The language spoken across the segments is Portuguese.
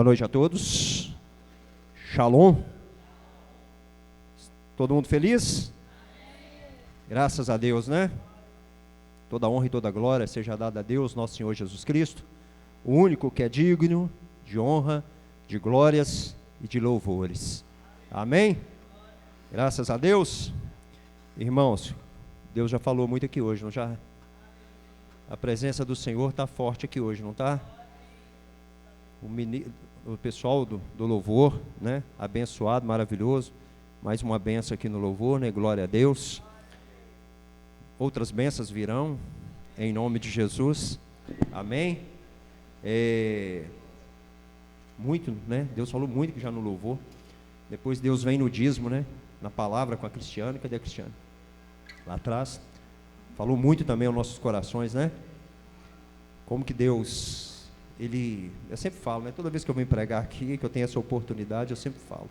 Boa noite a todos. Shalom. Todo mundo feliz? Graças a Deus, né? Toda honra e toda glória seja dada a Deus, nosso Senhor Jesus Cristo, o único que é digno de honra, de glórias e de louvores. Amém? Graças a Deus. Irmãos, Deus já falou muito aqui hoje, não já? A presença do Senhor está forte aqui hoje, não está? O pessoal do louvor, né? Abençoado, maravilhoso. Mais uma benção aqui no louvor, né? Glória a Deus. Outras bênçãos virão, em nome de Jesus. Amém? Muito, né? Deus falou muito que já no louvor. Depois Deus vem no dízimo, né? Na palavra com a Cristiane. Cadê a Cristiane? Lá atrás. Falou muito também aos nossos corações, né? Como que Deus... eu sempre falo, né? Toda vez que eu venho pregar aqui, que eu tenho essa oportunidade, eu sempre falo.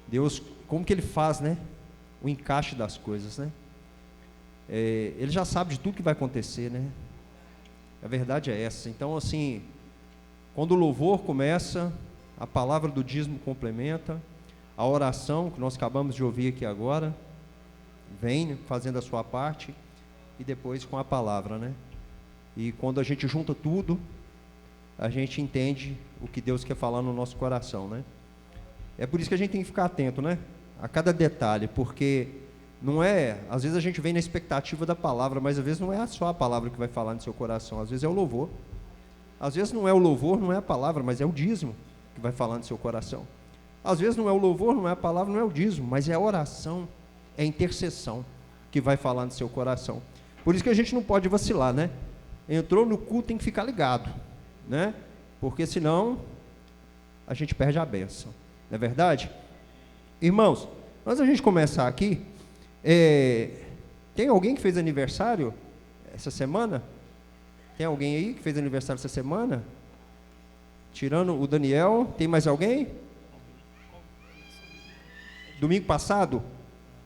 Deus, como que Ele faz, né? O encaixe das coisas, né? Ele já sabe de tudo que vai acontecer, né? A verdade é essa. Então, assim, quando o louvor começa, a palavra do dízimo complementa, a oração que nós acabamos de ouvir aqui agora, vem fazendo a sua parte, e depois com a palavra, né? E quando a gente junta tudo, a gente entende o que Deus quer falar no nosso coração, né? É por isso que a gente tem que ficar atento, né? A cada detalhe, porque não é, às vezes a gente vem na expectativa da palavra, mas às vezes não é só a palavra que vai falar no seu coração, às vezes é o louvor. Às vezes não é o louvor, não é a palavra, mas é o dízimo que vai falar no seu coração. Às vezes não é o louvor, não é a palavra, não é o dízimo, mas é a oração, é a intercessão que vai falar no seu coração. Por isso que a gente não pode vacilar, né? Entrou no culto, tem que ficar ligado, né? Porque senão a gente perde a bênção, não é verdade? Irmãos, antes da gente começar aqui, tem alguém que fez aniversário essa semana? Tem alguém aí que fez aniversário essa semana? Tirando o Daniel, tem mais alguém? Domingo passado?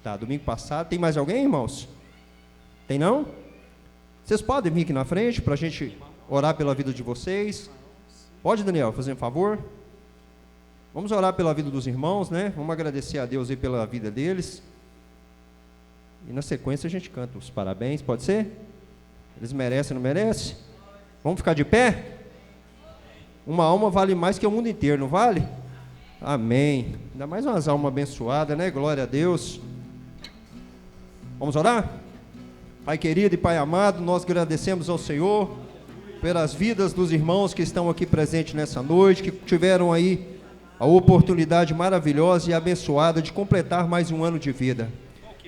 Tá, domingo passado. Tem mais alguém, irmãos? Tem não? Vocês podem vir aqui na frente para a gente orar pela vida de vocês. Pode, Daniel, fazer um favor? Vamos orar pela vida dos irmãos, né? Vamos agradecer a Deus aí pela vida deles. E na sequência a gente canta os parabéns, pode ser? Eles merecem, não merecem? Vamos ficar de pé? Uma alma vale mais que o mundo inteiro, não vale? Amém. Ainda mais umas almas abençoadas, né? Glória a Deus. Vamos orar? Pai querido e Pai amado, nós agradecemos ao Senhor pelas vidas dos irmãos que estão aqui presentes nessa noite, que tiveram aí a oportunidade maravilhosa e abençoada de completar mais um ano de vida.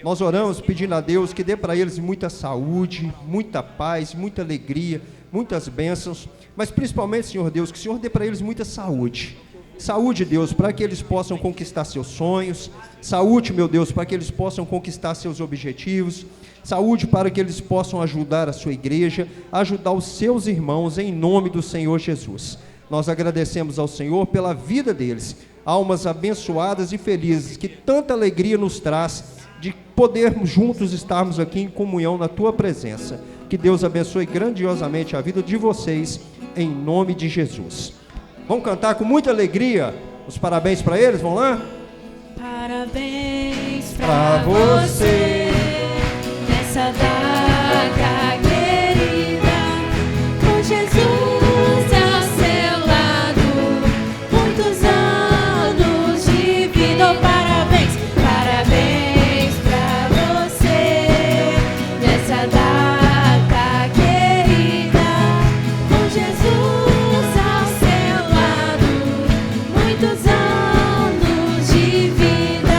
Nós oramos pedindo a Deus que dê para eles muita saúde, muita paz, muita alegria, muitas bênçãos, mas principalmente, Senhor Deus, que o Senhor dê para eles muita saúde. Saúde, Deus, para que eles possam conquistar seus sonhos. Saúde, meu Deus, para que eles possam conquistar seus objetivos. Saúde para que eles possam ajudar a sua igreja, ajudar os seus irmãos, em nome do Senhor Jesus. Nós agradecemos ao Senhor pela vida deles, almas abençoadas e felizes, que tanta alegria nos traz de podermos juntos estarmos aqui em comunhão na Tua presença. Que Deus abençoe grandiosamente a vida de vocês, em nome de Jesus. Vamos cantar com muita alegria os parabéns para eles, vamos lá? Parabéns para você nessa data querida, com Jesus ao seu lado, muitos anos de vida. Parabéns, parabéns para você nessa data querida, com Jesus ao seu lado, muitos anos de vida.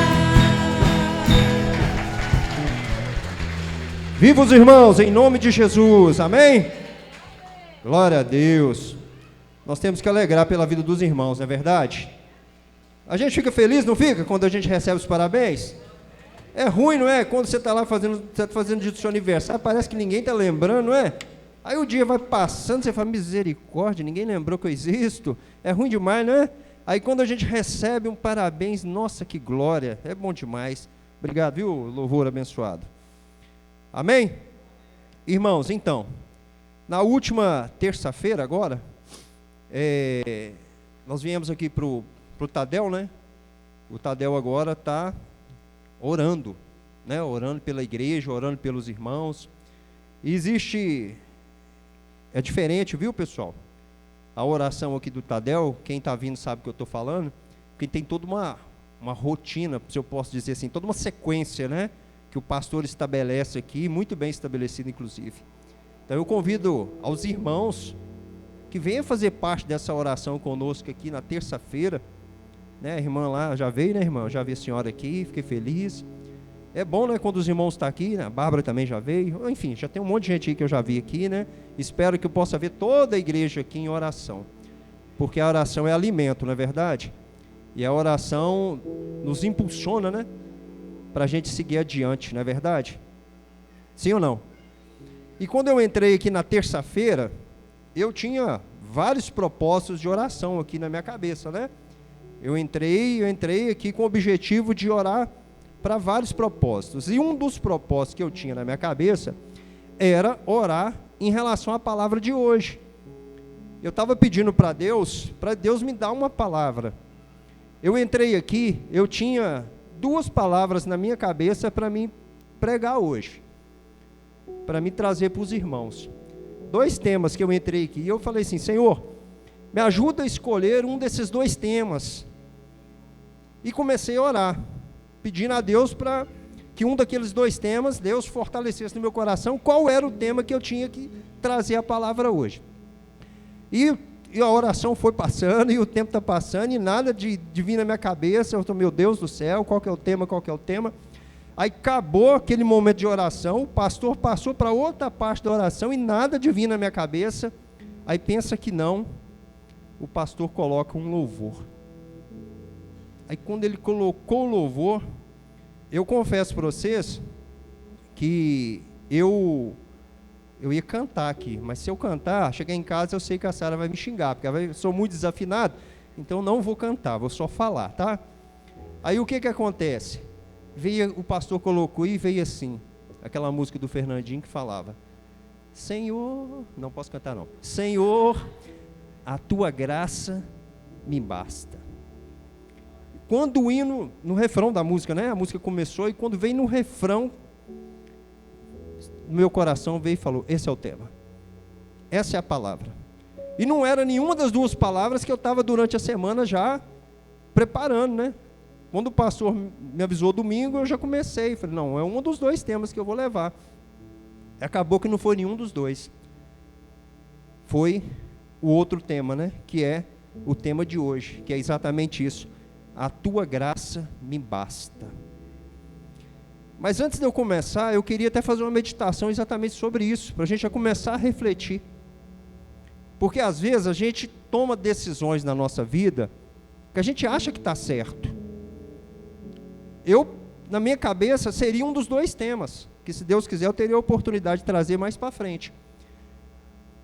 Viva os irmãos, em nome de Jesus, amém? Glória a Deus. Nós temos que alegrar pela vida dos irmãos, não é verdade? A gente fica feliz, não fica, quando a gente recebe os parabéns? É ruim, não é? Quando você está lá fazendo dia do seu aniversário, parece que ninguém está lembrando, não é? Aí o dia vai passando, você fala, misericórdia, ninguém lembrou que eu existo. É ruim demais, não é? Aí quando a gente recebe um parabéns, nossa, que glória, é bom demais. Obrigado, viu, louvor abençoado. Amém? Irmãos, então, na última terça-feira agora, nós viemos aqui para o Tadel, né? O Tadel agora está orando, né? Orando pela igreja, orando pelos irmãos. E existe, é diferente, viu, pessoal? A oração aqui do Tadel, quem está vindo sabe o que eu estou falando, porque tem toda uma rotina, se eu posso dizer assim, toda uma sequência, né? Que o pastor estabelece aqui, muito bem estabelecido, inclusive. Então eu convido aos irmãos que venham fazer parte dessa oração conosco aqui na terça-feira, né? A irmã lá já veio, né, irmã? Já vi a senhora aqui, fiquei feliz. É bom, né, quando os irmãos estão aqui, né? A Bárbara também já veio. Enfim, já tem um monte de gente aí que eu já vi aqui, né? Espero que eu possa ver toda a igreja aqui em oração, porque a oração é alimento, não é verdade? E a oração nos impulsiona, né, para a gente seguir adiante, não é verdade? Sim ou não? E quando eu entrei aqui na terça-feira, eu tinha vários propósitos de oração aqui na minha cabeça, né? Eu entrei aqui com o objetivo de orar para vários propósitos. E um dos propósitos que eu tinha na minha cabeça era orar em relação à palavra de hoje. Eu estava pedindo para Deus me dar uma palavra. Eu entrei aqui, eu tinha 2 palavras na minha cabeça para mim pregar hoje, para me trazer para os irmãos. 2 temas que eu entrei aqui, e eu falei assim: Senhor, me ajuda a escolher um desses 2 temas. E comecei a orar, pedindo a Deus para que um daqueles 2 temas, Deus fortalecesse no meu coração qual era o tema que eu tinha que trazer a palavra hoje. E a oração foi passando, e o tempo está passando, e nada de vir na minha cabeça. Eu estou, meu Deus do céu, qual que é o tema? Aí acabou aquele momento de oração, o pastor passou para outra parte da oração, e nada de vir na minha cabeça. Aí pensa que não, o pastor coloca um louvor. Aí quando ele colocou o louvor, eu confesso para vocês que eu ia cantar aqui, mas se eu cantar, chegar em casa eu sei que a Sara vai me xingar, porque eu sou muito desafinado, então não vou cantar, vou só falar, tá? Aí o que acontece? O pastor colocou e veio assim, aquela música do Fernandinho que falava: Senhor, não posso cantar não, Senhor, a tua graça me basta. Quando o hino, no refrão da música, né? A música começou, e quando veio no refrão, meu coração veio e falou: esse é o tema, essa é a palavra. E não era nenhuma das 2 palavras que eu estava durante a semana já preparando, né? Quando o pastor me avisou domingo, eu já comecei, falei: não, é um dos 2 temas que eu vou levar. Acabou que não foi nenhum dos 2, foi o outro tema, né? Que é o tema de hoje, que é exatamente isso: a tua graça me basta. Mas antes de eu começar, eu queria até fazer uma meditação exatamente sobre isso, para a gente já começar a refletir. Porque às vezes a gente toma decisões na nossa vida que a gente acha que está certo. Na minha cabeça, seria um dos 2 temas, que se Deus quiser eu teria a oportunidade de trazer mais para frente.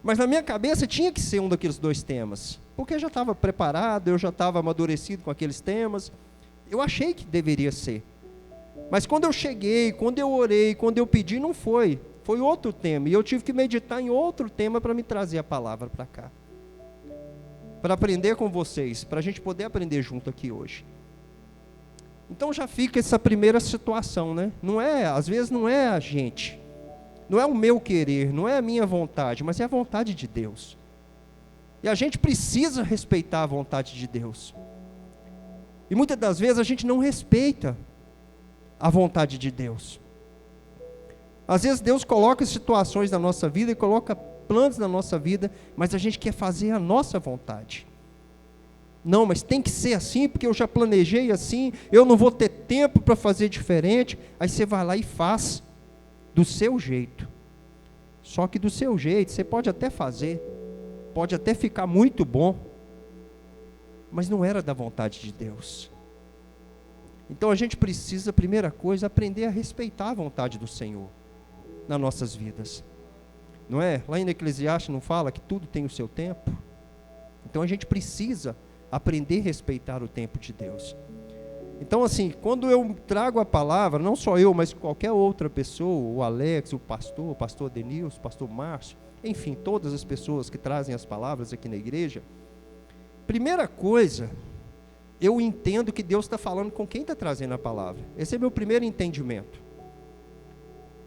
Mas na minha cabeça tinha que ser um daqueles 2 temas, porque eu já estava preparado, eu já estava amadurecido com aqueles temas, eu achei que deveria ser. Mas quando eu cheguei, quando eu orei, quando eu pedi, não foi outro tema, e eu tive que meditar em outro tema para me trazer a palavra para cá, para aprender com vocês, para a gente poder aprender junto aqui hoje. Então já fica essa primeira situação, né? Às vezes não é a gente, não é o meu querer, não é a minha vontade, mas é a vontade de Deus. E a gente precisa respeitar a vontade de Deus. E muitas das vezes a gente não respeita a vontade de Deus. Às vezes Deus coloca situações na nossa vida e coloca planos na nossa vida, mas a gente quer fazer a nossa vontade. Não, mas tem que ser assim, porque eu já planejei assim, eu não vou ter tempo para fazer diferente. Aí você vai lá e faz do seu jeito. Só que do seu jeito, você pode até fazer, pode até ficar muito bom, mas não era da vontade de Deus. Então a gente precisa, primeira coisa, aprender a respeitar a vontade do Senhor nas nossas vidas. Não é? Lá em Eclesiastes não fala que tudo tem o seu tempo? Então a gente precisa aprender a respeitar o tempo de Deus. Então assim, quando eu trago a palavra, não só eu, mas qualquer outra pessoa, o Alex, o pastor Denilson, o pastor Márcio, enfim, todas as pessoas que trazem as palavras aqui na igreja, Primeira coisa, eu entendo que Deus está falando com quem está trazendo a palavra. Esse é meu primeiro entendimento.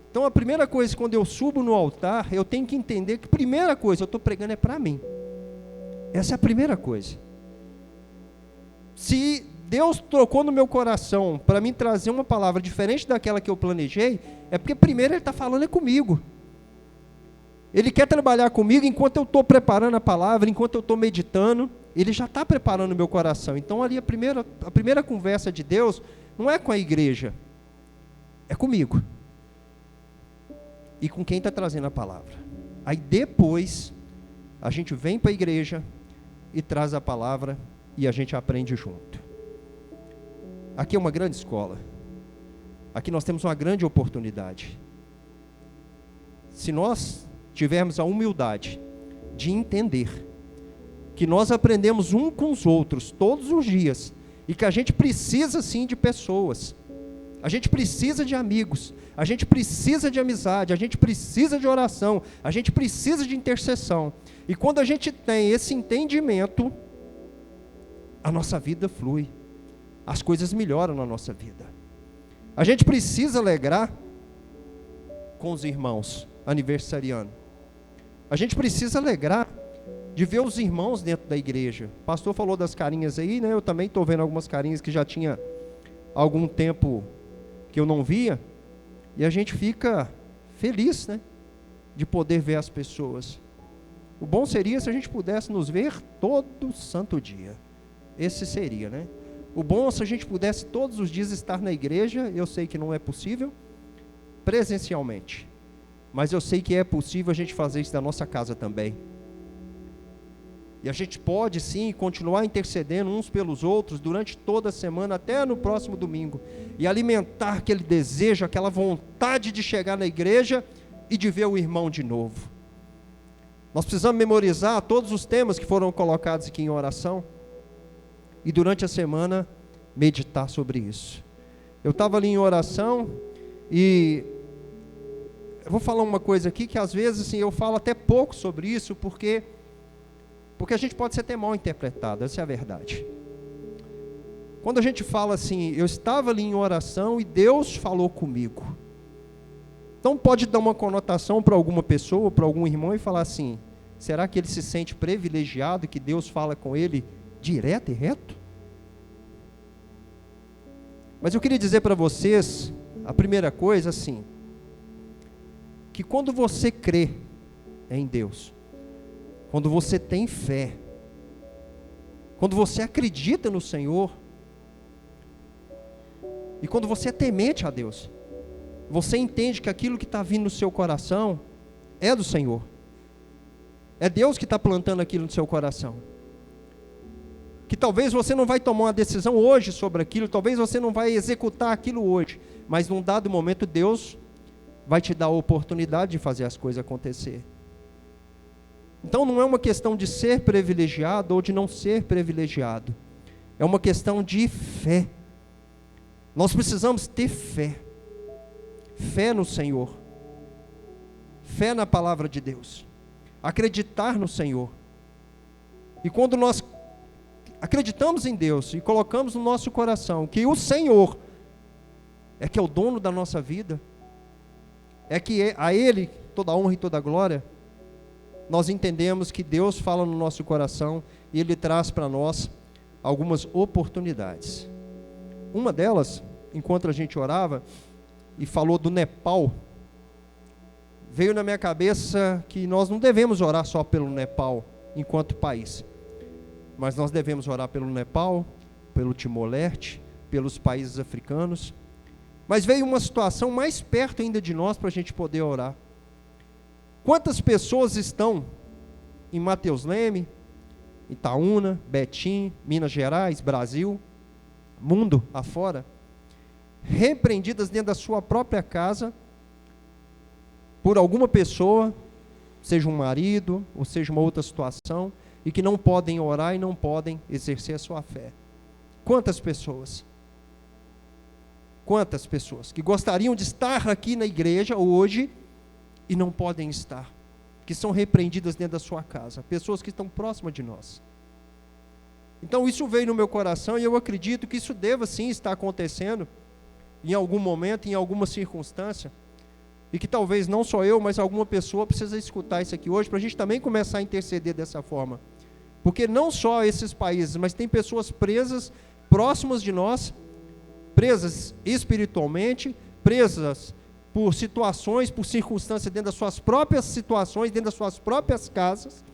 Então a primeira coisa, quando eu subo no altar, eu tenho que entender que a primeira coisa eu estou pregando é para mim. Essa é a primeira coisa. Se Deus trocou no meu coração para mim trazer uma palavra diferente daquela que eu planejei, é porque primeiro Ele está falando comigo. Ele quer trabalhar comigo enquanto eu estou preparando a palavra, enquanto eu estou meditando. Ele já está preparando o meu coração. Então ali a primeira conversa de Deus não é com a igreja, é comigo. E com quem está trazendo a palavra. Aí depois, a gente vem para a igreja e traz a palavra e a gente aprende junto. Aqui é uma grande escola. Aqui nós temos uma grande oportunidade. Se nós tivermos a humildade de entender que nós aprendemos um com os outros todos os dias e que a gente precisa sim de pessoas, a gente precisa de amigos, a gente precisa de amizade, a gente precisa de oração, a gente precisa de intercessão. E quando a gente tem esse entendimento, a nossa vida flui, as coisas melhoram na nossa vida. A gente precisa alegrar com os irmãos aniversariando. A gente precisa alegrar de ver os irmãos dentro da igreja. O pastor falou das carinhas aí, né? Eu também estou vendo algumas carinhas que já tinha algum tempo que eu não via. E a gente fica feliz, né? De poder ver as pessoas. O bom seria se a gente pudesse nos ver todo santo dia. Esse seria, né? O bom é se a gente pudesse todos os dias estar na igreja. Eu sei que não é possível presencialmente, mas eu sei que é possível a gente fazer isso da nossa casa também. E a gente pode sim continuar intercedendo uns pelos outros durante toda a semana, até no próximo domingo, e alimentar aquele desejo, aquela vontade de chegar na igreja e de ver o irmão de novo. Nós precisamos memorizar todos os temas que foram colocados aqui em oração, e durante a semana meditar sobre isso. Eu estava ali em oração, e eu vou falar uma coisa aqui, que às vezes assim, eu falo até pouco sobre isso, porque a gente pode ser até mal interpretado, essa é a verdade. Quando a gente fala assim, eu estava ali em oração e Deus falou comigo, então pode dar uma conotação para alguma pessoa, para algum irmão, e falar assim, será que ele se sente privilegiado, que Deus fala com ele direto e reto? Mas eu queria dizer para vocês, a primeira coisa assim, que quando você crê em Deus, quando você tem fé, quando você acredita no Senhor, e quando você é temente a Deus, você entende que aquilo que está vindo no seu coração é do Senhor. É Deus que está plantando aquilo no seu coração. Que talvez você não vai tomar uma decisão hoje sobre aquilo, talvez você não vai executar aquilo hoje, mas num dado momento Deus vai te dar a oportunidade de fazer as coisas acontecer. Então não é uma questão de ser privilegiado ou de não ser privilegiado. É uma questão de fé. Nós precisamos ter fé. Fé no Senhor. Fé na palavra de Deus. Acreditar no Senhor. E quando nós acreditamos em Deus e colocamos no nosso coração que o Senhor é que é o dono da nossa vida, é que a Ele toda a honra e toda a glória, nós entendemos que Deus fala no nosso coração e Ele traz para nós algumas oportunidades. Uma delas, enquanto a gente orava e falou do Nepal, veio na minha cabeça que nós não devemos orar só pelo Nepal enquanto país, mas nós devemos orar pelo Nepal, pelo Timor-Leste, pelos países africanos. Mas veio uma situação mais perto ainda de nós para a gente poder orar. Quantas pessoas estão em Mateus Leme, Itaúna, Betim, Minas Gerais, Brasil, mundo afora, repreendidas dentro da sua própria casa por alguma pessoa, seja um marido, ou seja uma outra situação, e que não podem orar e não podem exercer a sua fé? Quantas pessoas? Quantas pessoas que gostariam de estar aqui na igreja hoje e não podem estar, que são repreendidas dentro da sua casa, pessoas que estão próximas de nós. Então isso veio no meu coração e eu acredito que isso deva sim estar acontecendo em algum momento, em alguma circunstância, e que talvez não só eu, mas alguma pessoa precisa escutar isso aqui hoje, para a gente também começar a interceder dessa forma. Porque não só esses países, mas tem pessoas presas, próximas de nós, presas espiritualmente, presas por situações, por circunstâncias dentro das suas próprias situações, dentro das suas próprias casas,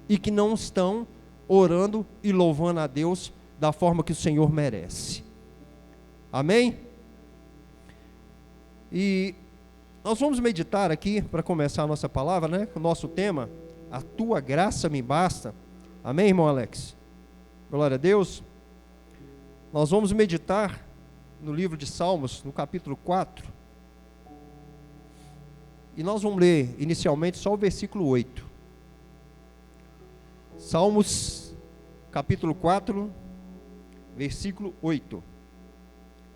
e que não estão orando e louvando a Deus da forma que o Senhor merece. Amém? E nós vamos meditar aqui, para começar a nossa palavra, né? O nosso tema, a tua graça me basta. Amém, irmão Alex? Glória a Deus. Nós vamos meditar no livro de Salmos, no capítulo 4. E nós vamos ler inicialmente só o versículo 8. Salmos, capítulo 4, versículo 8.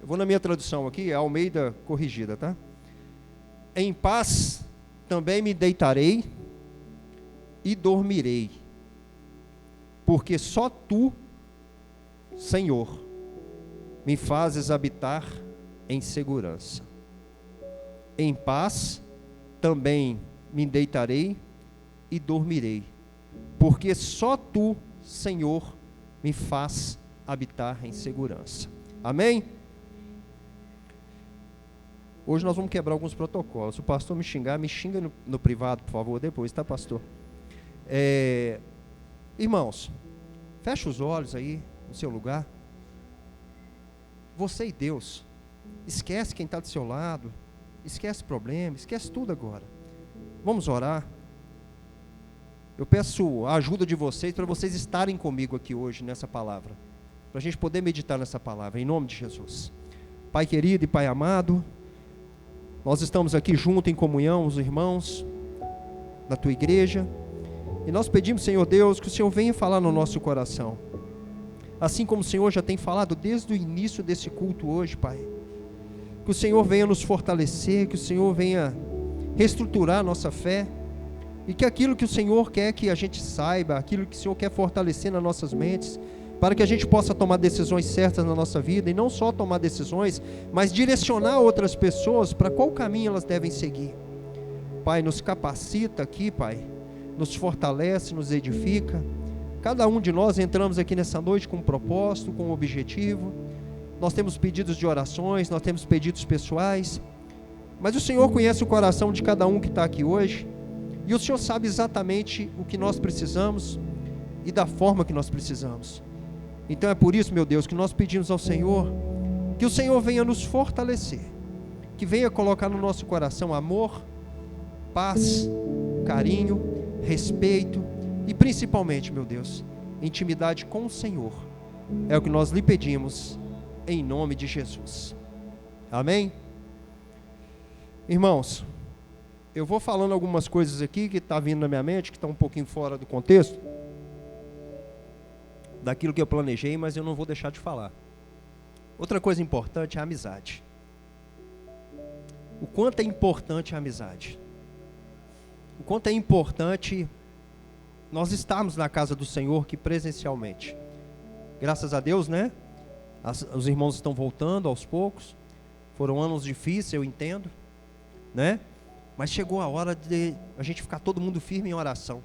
Eu vou na minha tradução aqui, é Almeida corrigida, tá? Em paz também me deitarei e dormirei, porque só tu, Senhor, me fazes habitar em segurança. Em paz também me deitarei e dormirei, porque só tu, Senhor, me faz habitar em segurança. Amém? Hoje nós vamos quebrar alguns protocolos. Se o pastor me xingar, me xinga no privado, por favor, depois, tá, pastor? Irmãos, fecha os olhos aí no seu lugar. Você e Deus. Esquece quem está do seu lado, esquece problema, esquece tudo agora. Vamos orar. Eu peço a ajuda de vocês, para vocês estarem comigo aqui hoje nessa palavra, para a gente poder meditar nessa palavra, em nome de Jesus. Pai querido e Pai amado, nós estamos aqui juntos em comunhão, os irmãos da Tua igreja, e nós pedimos, Senhor Deus, que o Senhor venha falar no nosso coração, assim como o Senhor já tem falado desde o início desse culto hoje, Pai. Que o Senhor venha nos fortalecer, que o Senhor venha reestruturar a nossa fé, e que aquilo que o Senhor quer que a gente saiba, aquilo que o Senhor quer fortalecer nas nossas mentes, para que a gente possa tomar decisões certas na nossa vida, e não só tomar decisões, mas direcionar outras pessoas para qual caminho elas devem seguir. Pai, nos capacita aqui, Pai, nos fortalece, nos edifica. Cada um de nós entramos aqui nessa noite com um propósito, com um objetivo. Nós temos pedidos de orações, nós temos pedidos pessoais, mas o Senhor conhece o coração de cada um que está aqui hoje, e o Senhor sabe exatamente o que nós precisamos e da forma que nós precisamos. Então é por isso, meu Deus, que nós pedimos ao Senhor, que o Senhor venha nos fortalecer, que venha colocar no nosso coração amor, paz, carinho, respeito e principalmente, meu Deus, intimidade com o Senhor. É o que nós lhe pedimos, em nome de Jesus. Amém? Irmãos, eu vou falando algumas coisas aqui que está vindo na minha mente, que está um pouquinho fora do contexto daquilo que eu planejei, mas eu não vou deixar de falar. Outra coisa importante é a amizade. O quanto é importante a amizade. O quanto é importante nós estarmos na casa do Senhor aqui presencialmente. Graças a Deus, né? Os irmãos estão voltando aos poucos. Foram anos difíceis, eu entendo, né? Mas chegou a hora de a gente ficar todo mundo firme em oração.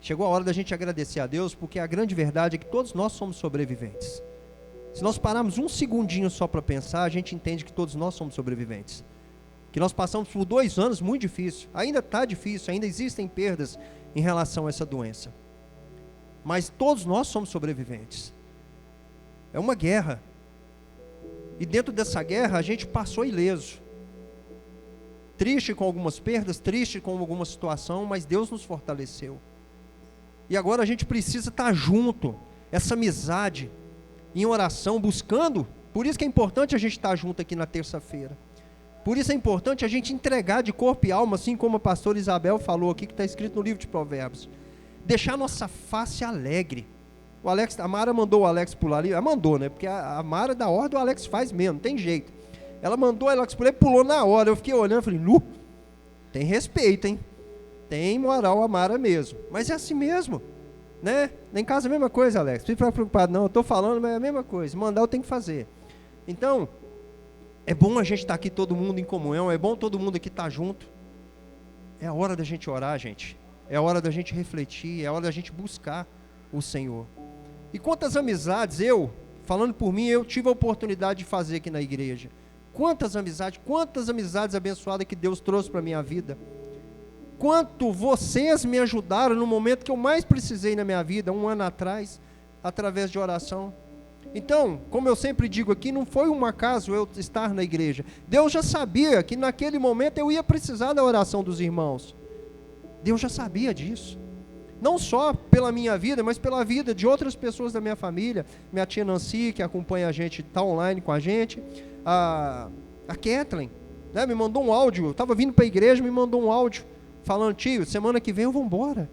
Chegou a hora da gente agradecer a Deus, porque a grande verdade é que todos nós somos sobreviventes. Se nós pararmos um segundinho só para pensar, a gente entende que todos nós somos sobreviventes. Que nós passamos por 2 anos muito difíceis. Ainda está difícil, ainda existem perdas em relação a essa doença. Mas todos nós somos sobreviventes. É uma guerra. E dentro dessa guerra a gente passou ileso. Triste com algumas perdas, triste com alguma situação, mas Deus nos fortaleceu. E agora a gente precisa estar junto, essa amizade, em oração, buscando. Por isso que é importante a gente estar junto aqui na terça-feira. Por isso é importante a gente entregar de corpo e alma, assim como a pastora Isabel falou aqui, que está escrito no livro de Provérbios. Deixar nossa face alegre. A Mara mandou o Alex pular ali, ela mandou, né? Porque a Mara da ordem o Alex faz mesmo, não tem jeito. Ela mandou o Alex pular e pulou na hora. Eu fiquei olhando e falei, tem respeito, hein? Tem moral a Mara mesmo. Mas é assim mesmo. Né? Em casa é a mesma coisa, Alex. Não fica preocupado, não. Eu estou falando, mas é a mesma coisa. Mandar eu tenho que fazer. Então, é bom a gente estar aqui todo mundo em comunhão. É bom todo mundo aqui estar junto. É a hora da gente orar, gente. É a hora da gente refletir. É a hora da gente buscar o Senhor. E quantas amizades falando por mim, eu tive a oportunidade de fazer aqui na igreja. Quantas amizades abençoadas que Deus trouxe para a minha vida. Quanto vocês me ajudaram no momento que eu mais precisei na minha vida, 1 ano atrás, através de oração. Então, como eu sempre digo aqui, não foi um acaso eu estar na igreja. Deus já sabia que naquele momento eu ia precisar da oração dos irmãos. Deus já sabia disso. Não só pela minha vida, mas pela vida de outras pessoas da minha família. Minha tia Nancy, que acompanha a gente, está online com a gente. A Kathleen, né, me mandou um áudio. Eu estava vindo para a igreja, me mandou um áudio. Falando, tio, semana que vem eu vou embora.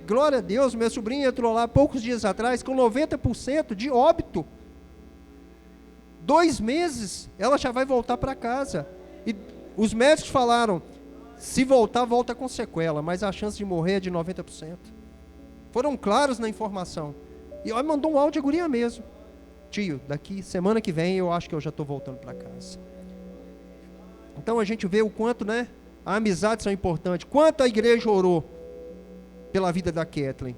Glória a Deus, minha sobrinha entrou lá poucos dias atrás com 90% de óbito. 2 meses, ela já vai voltar para casa. E os médicos falaram, se voltar, volta com sequela, mas a chance de morrer é de 90%. Foram claros na informação. E ela mandou um áudio, a guria mesmo. Tio, daqui, semana que vem, eu acho que eu já estou voltando para casa. Então a gente vê o quanto, né? A amizade são importantes. Quanto a igreja orou pela vida da Kathleen.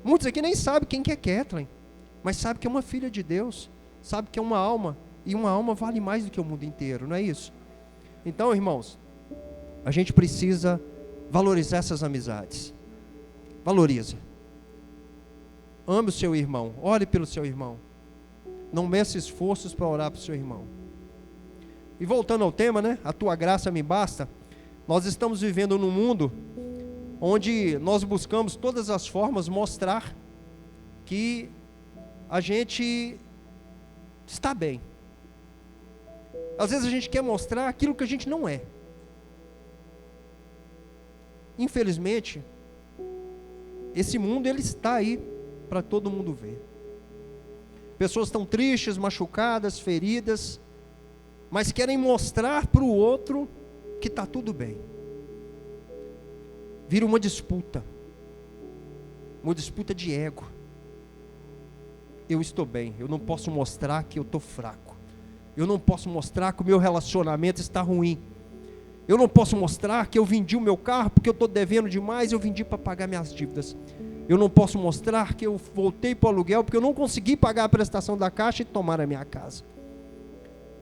Muitos aqui nem sabem quem que é Kathleen, mas sabem que é uma filha de Deus, sabe que é uma alma, e uma alma vale mais do que o mundo inteiro, não é isso? Então, irmãos, a gente precisa valorizar essas amizades. Valoriza. Ame o seu irmão, ore pelo seu irmão. Não meça esforços para orar para o seu irmão. E voltando ao tema, né? A tua graça me basta. Nós estamos vivendo num mundo onde nós buscamos todas as formas mostrar que a gente está bem. Às vezes a gente quer mostrar aquilo que a gente não é. Infelizmente, esse mundo ele está aí para todo mundo ver. Pessoas estão tristes, machucadas, feridas, mas querem mostrar para o outro que está tudo bem. Vira uma disputa de ego. Eu estou bem, eu não posso mostrar que eu estou fraco. Eu não posso mostrar que o meu relacionamento está ruim. Eu não posso mostrar que eu vendi o meu carro porque eu estou devendo demais, eu vendi para pagar minhas dívidas. Eu não posso mostrar que eu voltei para o aluguel porque eu não consegui pagar a prestação da caixa e tomar a minha casa.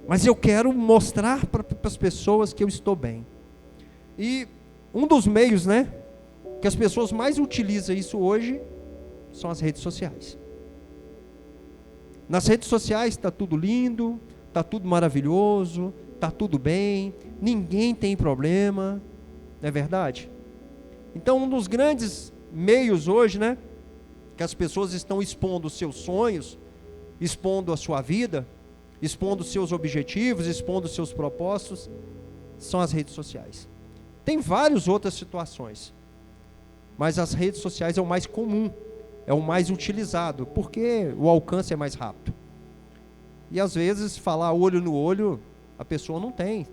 Mas eu quero mostrar para as pessoas que eu estou bem. E um dos meios, né, que as pessoas mais utilizam isso hoje, são as redes sociais. Nas redes sociais está tudo lindo, está tudo maravilhoso, está tudo bem, ninguém tem problema, não é verdade? Então um dos grandes meios hoje, né, que as pessoas estão expondo os seus sonhos, expondo a sua vida, expondo os seus objetivos, expondo os seus propósitos, são as redes sociais. Tem várias outras situações, mas as redes sociais é o mais comum, é o mais utilizado, porque o alcance é mais rápido. E às vezes falar olho no olho, a pessoa não tem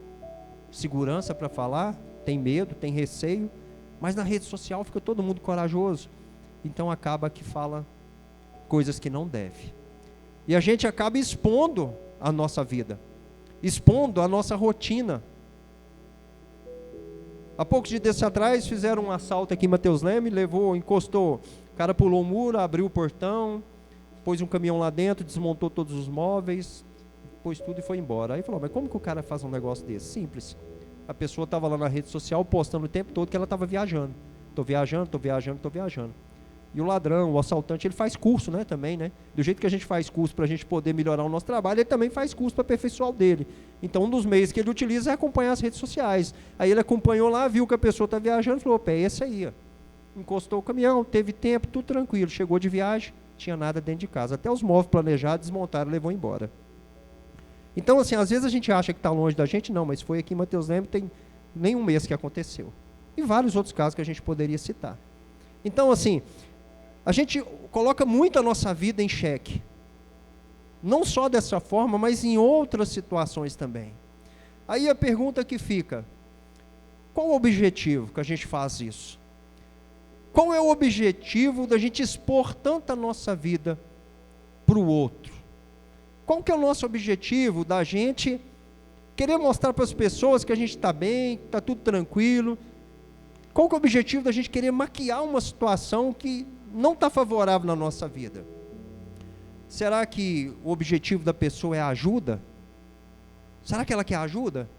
segurança para falar, tem medo, tem receio, mas na rede social fica todo mundo corajoso, então acaba que fala coisas que não deve. E a gente acaba expondo a nossa vida, expondo a nossa rotina. Há poucos dias atrás fizeram um assalto aqui em Mateus Leme, encostou, o cara pulou o muro, abriu o portão, pôs um caminhão lá dentro, desmontou todos os móveis, pôs tudo e foi embora. Aí falou, mas como que o cara faz um negócio desse? Simples. A pessoa estava lá na rede social postando o tempo todo que ela estava viajando. Estou viajando. E o ladrão, o assaltante, ele faz curso, né, também, né? Do jeito que a gente faz curso para a gente poder melhorar o nosso trabalho, ele também faz curso para aperfeiçoar o dele. Então, um dos meios que ele utiliza é acompanhar as redes sociais. Aí ele acompanhou lá, viu que a pessoa está viajando, falou, opa, é esse aí, ó. Encostou o caminhão, teve tempo, tudo tranquilo. Chegou de viagem, tinha nada dentro de casa. Até os móveis planejados, desmontaram e levou embora. Então, assim, às vezes a gente acha que está longe da gente, não, mas foi aqui em Mateus Leme, tem nem um mês que aconteceu. E vários outros casos que a gente poderia citar. Então, assim, a gente coloca muito a nossa vida em xeque. Não só dessa forma, mas em outras situações também. Aí a pergunta que fica, qual o objetivo que a gente faz isso? Qual é o objetivo da gente expor tanto a nossa vida para o outro? Qual que é o nosso objetivo da gente querer mostrar para as pessoas que a gente está bem, que está tudo tranquilo? Qual que é o objetivo da gente querer maquiar uma situação que não está favorável na nossa vida? Será que o objetivo da pessoa é a ajuda? Será que ela quer ajuda?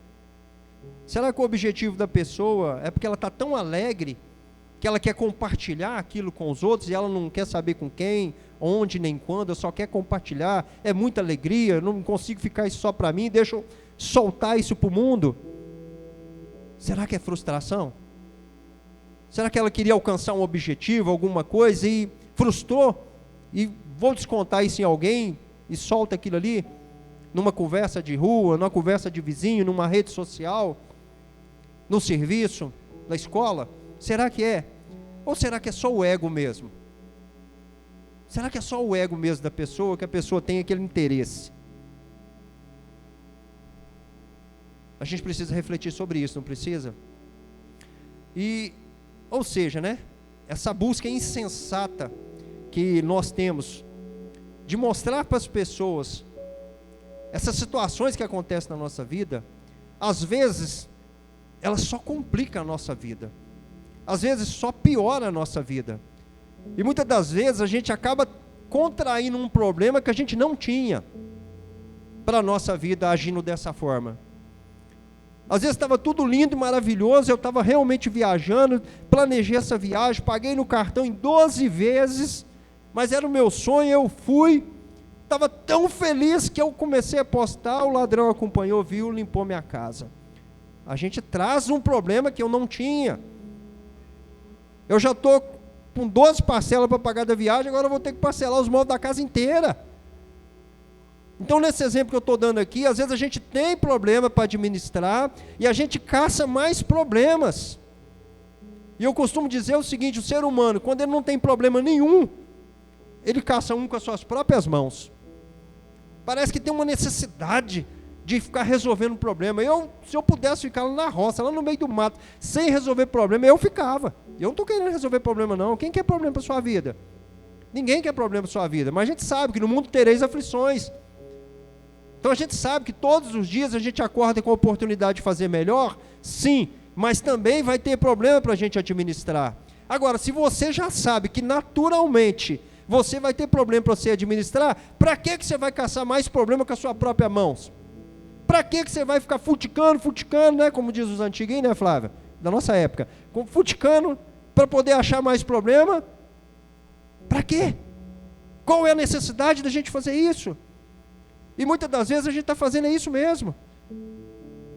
Será que o objetivo da pessoa é porque ela está tão alegre que ela quer compartilhar aquilo com os outros e ela não quer saber com quem, onde, nem quando, só quer compartilhar? É muita alegria, não consigo ficar isso só para mim, deixa eu soltar isso para o mundo. Será que é frustração? Será que ela queria alcançar um objetivo, alguma coisa e frustrou? E vou descontar isso em alguém e solta aquilo ali, numa conversa de rua, numa conversa de vizinho, numa rede social, no serviço, na escola? Será que é? Ou será que é só o ego mesmo? Será que é só o ego mesmo da pessoa, que a pessoa tem aquele interesse? A gente precisa refletir sobre isso, não precisa? Ou seja, né? Essa busca insensata que nós temos de mostrar para as pessoas essas situações que acontecem na nossa vida, às vezes elas só complicam a nossa vida, às vezes só piora a nossa vida, e muitas das vezes a gente acaba contraindo um problema que a gente não tinha para a nossa vida agindo dessa forma. Às vezes estava tudo lindo e maravilhoso, eu estava realmente viajando, planejei essa viagem, paguei no cartão em 12 vezes, mas era o meu sonho, eu fui, estava tão feliz que eu comecei a postar, o ladrão acompanhou, viu, limpou minha casa. A gente traz um problema que eu não tinha. Eu já estou com 12 parcelas para pagar da viagem, agora eu vou ter que parcelar os móveis da casa inteira. Então, nesse exemplo que eu estou dando aqui, às vezes a gente tem problema para administrar e a gente caça mais problemas. E eu costumo dizer o seguinte: o ser humano, quando ele não tem problema nenhum, ele caça um com as suas próprias mãos. Parece que tem uma necessidade de ficar resolvendo um problema. Se eu pudesse ficar lá na roça, lá no meio do mato, sem resolver problema, eu ficava. Eu não estou querendo resolver problema não. Quem quer problema para a sua vida? Ninguém quer problema para a sua vida, mas a gente sabe que no mundo tereis aflições. Então a gente sabe que todos os dias a gente acorda com a oportunidade de fazer melhor, sim, mas também vai ter problema para a gente administrar. Agora, se você já sabe que naturalmente você vai ter problema para você administrar, para que você vai caçar mais problema com a sua própria mão? Para que você vai ficar futicando, né, como diz os antiguinhos, né, Flávia? Da nossa época, futicando para poder achar mais problema? Para quê? Qual é a necessidade da gente fazer isso? E muitas das vezes a gente está fazendo isso mesmo.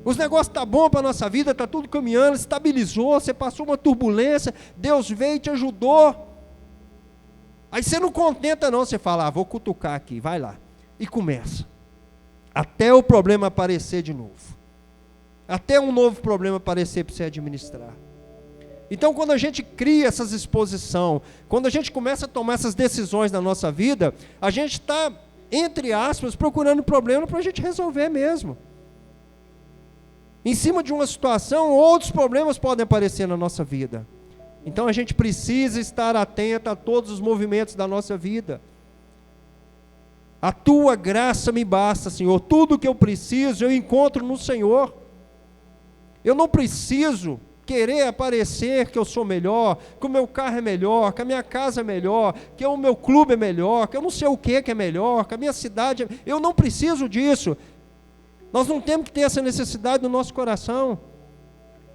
Os negócios estão bons para a nossa vida, está tudo caminhando, estabilizou, você passou uma turbulência, Deus veio e te ajudou. Aí você não contenta não, você fala, vou cutucar aqui, vai lá. E começa. Até o problema aparecer de novo. Até um novo problema aparecer para você administrar. Então, quando a gente cria essas exposições, quando a gente começa a tomar essas decisões na nossa vida, a gente está, entre aspas, procurando problema para a gente resolver mesmo. Em cima de uma situação, outros problemas podem aparecer na nossa vida. Então a gente precisa estar atento a todos os movimentos da nossa vida. A tua graça me basta, Senhor. Tudo que eu preciso, eu encontro no Senhor. Eu não preciso querer aparecer que eu sou melhor, que o meu carro é melhor, que a minha casa é melhor, que o meu clube é melhor, que eu não sei o que é melhor, que a minha cidade é... Eu não preciso disso. Nós não temos que ter essa necessidade no nosso coração.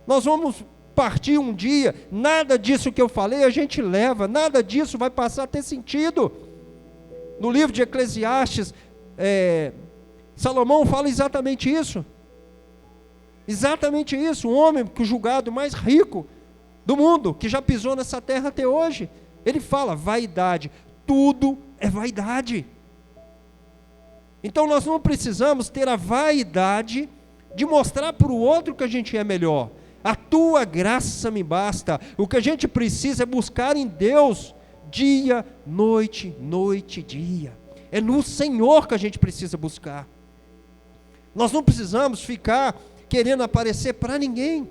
Nós vamos partir um dia, nada disso que eu falei a gente leva, nada disso vai passar a ter sentido. No livro de Eclesiastes, Salomão fala exatamente isso. Exatamente isso. O homem que o julgado mais rico do mundo, que já pisou nessa terra até hoje, ele fala, vaidade, tudo é vaidade. Então nós não precisamos ter a vaidade de mostrar para o outro que a gente é melhor. A tua graça me basta. O que a gente precisa é buscar em Deus dia, noite, noite, dia. É no Senhor que a gente precisa buscar. Nós não precisamos ficar querendo aparecer para ninguém.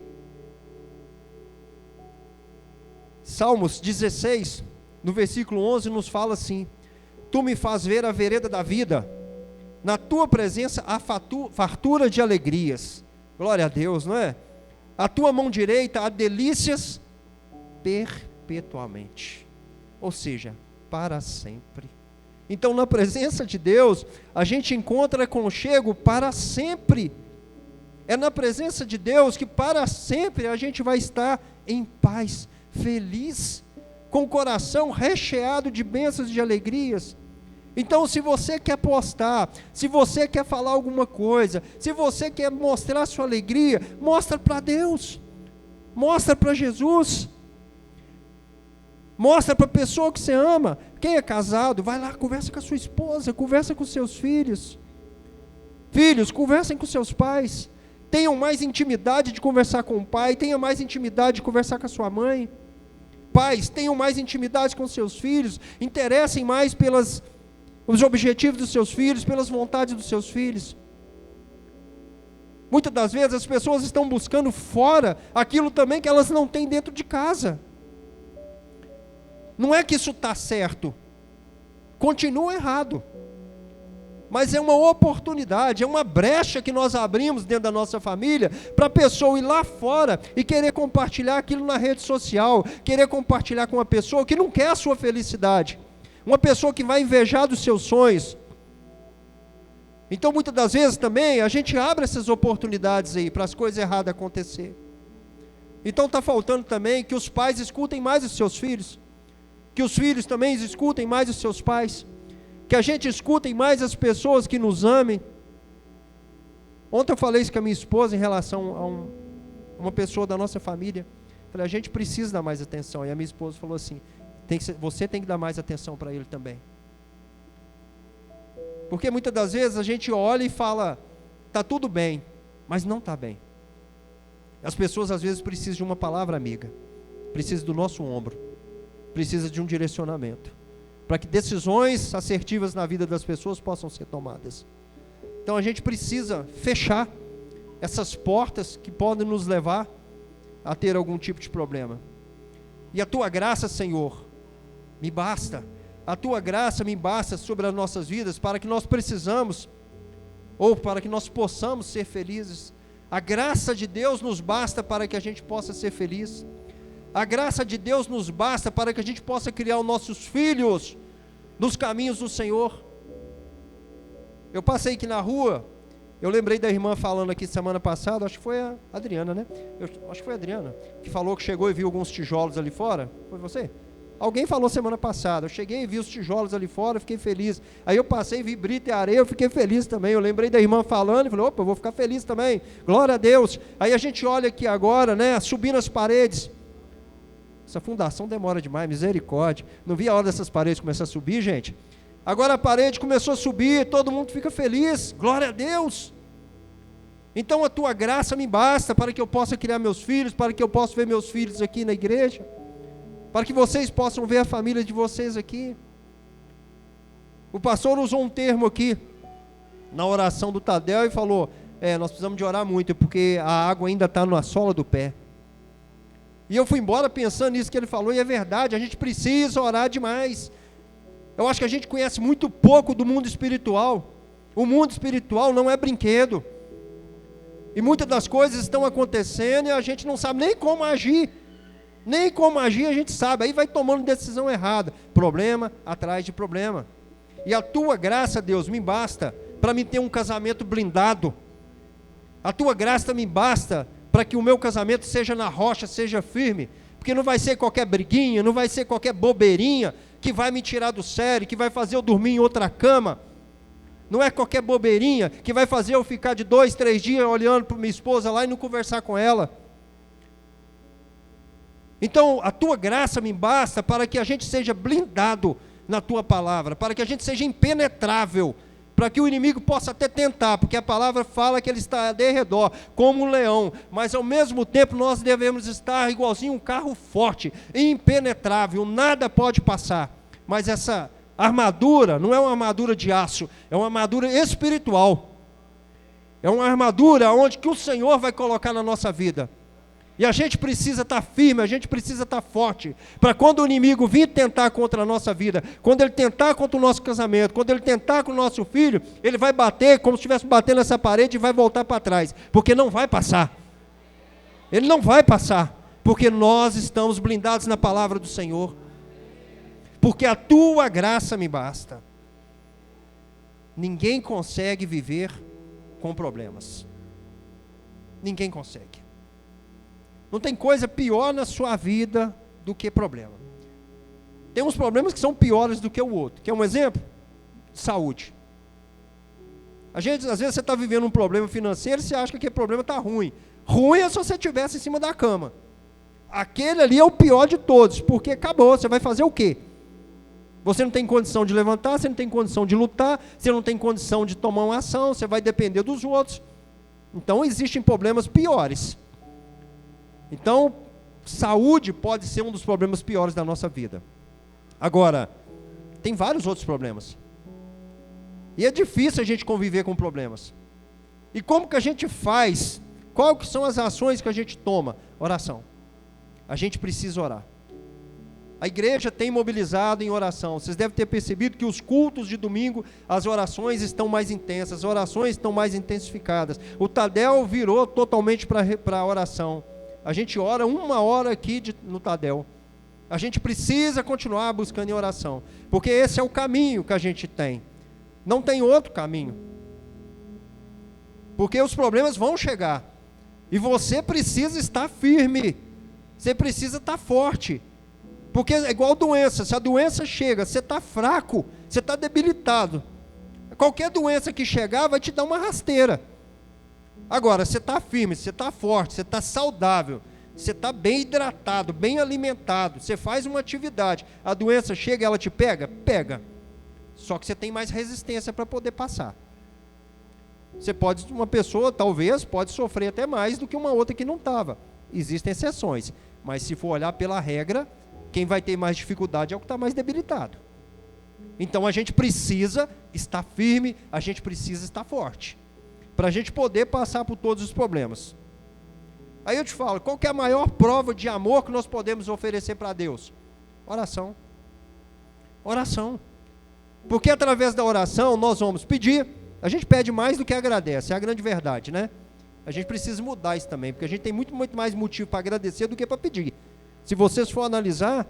Salmos 16, no versículo 11, nos fala assim: Tu me faz ver a vereda da vida, na tua presença há fartura de alegrias. Glória a Deus, não é? A tua mão direita há delícias perpetuamente, ou seja, para sempre. Então, na presença de Deus, a gente encontra aconchego para sempre. É na presença de Deus que para sempre a gente vai estar em paz, feliz, com o coração recheado de bênçãos e de alegrias. Então, se você quer postar, se você quer falar alguma coisa, se você quer mostrar sua alegria, mostra para Deus, mostra para Jesus, mostra para a pessoa que você ama. Quem é casado, vai lá, conversa com a sua esposa, conversa com seus filhos. Filhos, conversem com seus pais. Tenham mais intimidade de conversar com o pai, tenham mais intimidade de conversar com a sua mãe. Pais, tenham mais intimidade com seus filhos, interessem mais pelos objetivos dos seus filhos, pelas vontades dos seus filhos. Muitas das vezes as pessoas estão buscando fora aquilo também que elas não têm dentro de casa. Não é que isso está certo, continua errado. Mas é uma oportunidade, é uma brecha que nós abrimos dentro da nossa família, para a pessoa ir lá fora e querer compartilhar aquilo na rede social, querer compartilhar com uma pessoa que não quer a sua felicidade, uma pessoa que vai invejar dos seus sonhos. Então, muitas das vezes também, a gente abre essas oportunidades aí, para as coisas erradas acontecer. Então está faltando também que os pais escutem mais os seus filhos, que os filhos também escutem mais os seus pais, que a gente escute mais as pessoas que nos amem. Ontem eu falei isso com a minha esposa em relação a uma pessoa da nossa família. Falei, a gente precisa dar mais atenção. E a minha esposa falou assim, você tem que dar mais atenção para ele também. Porque muitas das vezes a gente olha e fala, está tudo bem, mas não está bem. As pessoas às vezes precisam de uma palavra amiga, precisam do nosso ombro, precisam de um direcionamento, para que decisões assertivas na vida das pessoas possam ser tomadas. Então a gente precisa fechar essas portas que podem nos levar a ter algum tipo de problema. E a tua graça, Senhor, me basta. A tua graça me basta sobre as nossas vidas, para que nós precisamos, ou para que nós possamos ser felizes. A graça de Deus nos basta para que a gente possa ser feliz. A graça de Deus nos basta para que a gente possa criar os nossos filhos nos caminhos do Senhor. Eu passei aqui na rua, eu lembrei da irmã falando aqui semana passada, acho que foi a Adriana, né? Acho que foi a Adriana, que falou que chegou e viu alguns tijolos ali fora. Foi você? Alguém falou semana passada, eu cheguei e vi os tijolos ali fora, fiquei feliz. Aí eu passei e vi brita e areia, eu fiquei feliz também. Eu lembrei da irmã falando e falei, opa, eu vou ficar feliz também. Glória a Deus. Aí a gente olha aqui agora, né, subindo as paredes. Essa fundação demora demais, misericórdia. Não vi a hora dessas paredes começar a subir, gente. Agora a parede começou a subir, todo mundo fica feliz, glória a Deus. Então a tua graça me basta para que eu possa criar meus filhos, para que eu possa ver meus filhos aqui na igreja, para que vocês possam ver a família de vocês aqui. O pastor usou um termo aqui, na oração do Tadel, e falou, nós precisamos de orar muito, porque a água ainda está na sola do pé. E eu fui embora pensando nisso que ele falou, e é verdade, a gente precisa orar demais. Eu acho que a gente conhece muito pouco do mundo espiritual. O mundo espiritual não é brinquedo. E muitas das coisas estão acontecendo e a gente não sabe nem como agir. Nem como agir a gente sabe, aí vai tomando decisão errada. Problema atrás de problema. E a tua graça, Deus, me basta para me ter um casamento blindado. A tua graça me basta para que o meu casamento seja na rocha, seja firme, porque não vai ser qualquer briguinha, não vai ser qualquer bobeirinha que vai me tirar do sério, que vai fazer eu dormir em outra cama. Não é qualquer bobeirinha que vai fazer eu ficar de 2, 3 dias olhando para minha esposa lá e não conversar com ela. Então a tua graça me basta para que a gente seja blindado na tua palavra, para que a gente seja impenetrável, para que o inimigo possa até tentar, porque a palavra fala que ele está de redor, como um leão, mas ao mesmo tempo nós devemos estar igualzinho um carro forte, impenetrável, nada pode passar. Mas essa armadura não é uma armadura de aço, é uma armadura espiritual, é uma armadura onde que o Senhor vai colocar na nossa vida. E a gente precisa estar firme, a gente precisa estar forte, para quando o inimigo vir tentar contra a nossa vida, quando ele tentar contra o nosso casamento, quando ele tentar com o nosso filho, ele vai bater como se estivesse batendo nessa parede e vai voltar para trás, porque não vai passar. Ele não vai passar, porque nós estamos blindados na palavra do Senhor, porque a tua graça me basta. Ninguém consegue viver com problemas. Ninguém consegue. Não tem coisa pior na sua vida do que problema. Tem uns problemas que são piores do que o outro. Quer um exemplo? Saúde. Às vezes você está vivendo um problema financeiro e você acha que aquele problema está ruim. Ruim é se você estivesse em cima da cama. Aquele ali é o pior de todos, porque acabou, você vai fazer o quê? Você não tem condição de levantar, você não tem condição de lutar, você não tem condição de tomar uma ação, você vai depender dos outros. Então existem problemas piores. Então, saúde pode ser um dos problemas piores da nossa vida. Agora, tem vários outros problemas. E é difícil a gente conviver com problemas. E como que a gente faz? Quais que são as ações que a gente toma? Oração. A gente precisa orar. A igreja tem mobilizado em oração. Vocês devem ter percebido que os cultos de domingo, as orações estão mais intensas, as orações estão mais intensificadas. O Tadel virou totalmente para a oração. A gente ora 1 hora aqui no Tadel. A gente precisa continuar buscando em oração, porque esse é o caminho que a gente tem. Não tem outro caminho. Porque os problemas vão chegar. E você precisa estar firme. Você precisa estar forte. Porque é igual doença. Se a doença chega, você está fraco, você está debilitado. Qualquer doença que chegar vai te dar uma rasteira. Agora, você está firme, você está forte, você está saudável, você está bem hidratado, bem alimentado, você faz uma atividade, a doença chega e ela te pega? Pega. Só que você tem mais resistência para poder passar. Uma pessoa talvez pode sofrer até mais do que uma outra que não estava. Existem exceções, mas se for olhar pela regra, quem vai ter mais dificuldade é o que está mais debilitado. Então a gente precisa estar firme, a gente precisa estar forte, para a gente poder passar por todos os problemas. Aí eu te falo, qual que é a maior prova de amor que nós podemos oferecer para Deus? Oração. Oração. Porque através da oração nós vamos pedir. A gente pede mais do que agradece, é a grande verdade, né? A gente precisa mudar isso também, porque a gente tem muito mais motivo para agradecer do que para pedir. Se vocês for analisar,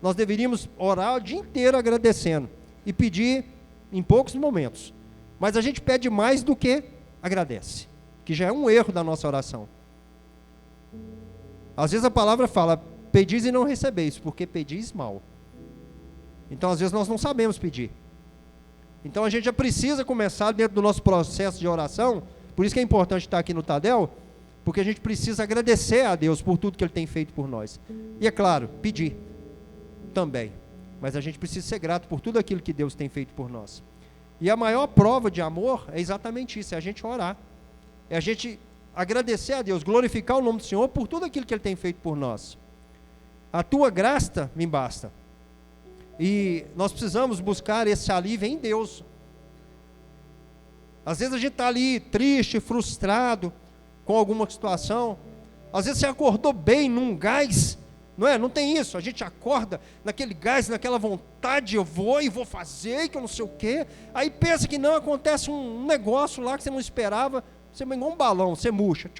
nós deveríamos orar o dia inteiro agradecendo e pedir em poucos momentos. Mas a gente pede mais do que agradece, que já é um erro da nossa oração. Às vezes a palavra fala, pedis e não recebeis, porque pedis mal. Então às vezes nós não sabemos pedir. Então a gente já precisa começar dentro do nosso processo de oração, por isso que é importante estar aqui no Tadel, porque a gente precisa agradecer a Deus por tudo que Ele tem feito por nós. E é claro, pedir também, mas a gente precisa ser grato por tudo aquilo que Deus tem feito por nós. E a maior prova de amor é exatamente isso, é a gente orar, é a gente agradecer a Deus, glorificar o nome do Senhor por tudo aquilo que Ele tem feito por nós. A tua graça me basta. E nós precisamos buscar esse alívio em Deus. Às vezes a gente está ali triste, frustrado com alguma situação. Às vezes você acordou bem num gás, não é? Não tem isso, a gente acorda naquele gás, naquela vontade, eu vou e vou fazer, que eu não sei o quê. Aí pensa que não, acontece um negócio lá que você não esperava, você é igual um balão, você murcha.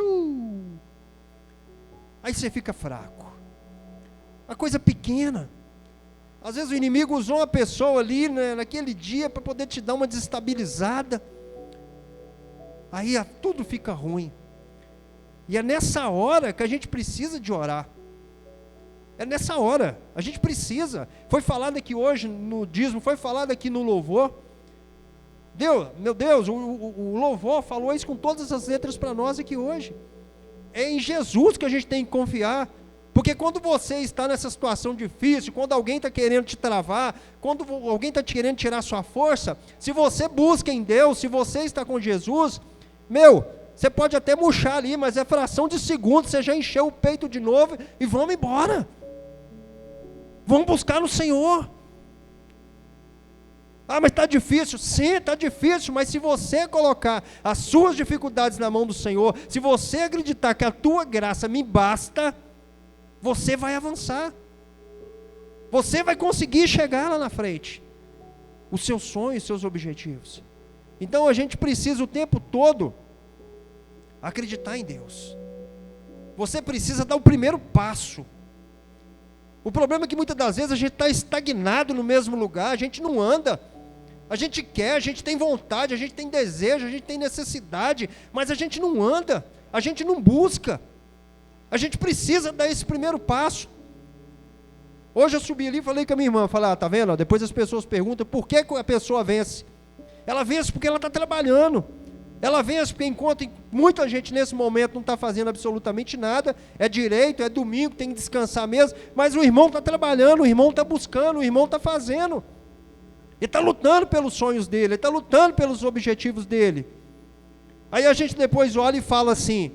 Aí você fica fraco. Uma coisa pequena. Às vezes o inimigo usou uma pessoa ali, né, naquele dia para poder te dar uma desestabilizada. Aí tudo fica ruim. E é nessa hora que a gente precisa de orar. É nessa hora, a gente precisa. Foi falado aqui hoje no dízimo, foi falado aqui no louvor. Meu Deus, o louvor falou isso com todas as letras para nós aqui hoje. É em Jesus que a gente tem que confiar. Porque quando você está nessa situação difícil, quando alguém está querendo te travar, quando alguém está querendo tirar sua força, se você busca em Deus, se você está com Jesus, você pode até murchar ali, mas é fração de segundo, você já encheu o peito de novo e vamos embora. Vamos buscar no Senhor. Ah, mas está difícil. Sim, está difícil, mas se você colocar as suas dificuldades na mão do Senhor, se você acreditar que a tua graça me basta, você vai avançar. Você vai conseguir chegar lá na frente. Os seus sonhos, os seus objetivos. Então a gente precisa o tempo todo acreditar em Deus. Você precisa dar o primeiro passo. O problema é que muitas das vezes a gente está estagnado no mesmo lugar, a gente não anda. A gente quer, a gente tem vontade, a gente tem desejo, a gente tem necessidade, mas a gente não anda, a gente não busca. A gente precisa dar esse primeiro passo. Hoje eu subi ali e falei com a minha irmã, falei, tá vendo? Depois as pessoas perguntam, por que a pessoa vence? Ela vence porque ela está trabalhando. Ela vence porque enquanto muita gente nesse momento não está fazendo absolutamente nada, é direito, é domingo, tem que descansar mesmo, mas o irmão está trabalhando, o irmão está buscando, o irmão está fazendo. Ele está lutando pelos sonhos dele, ele está lutando pelos objetivos dele. Aí a gente depois olha e fala assim,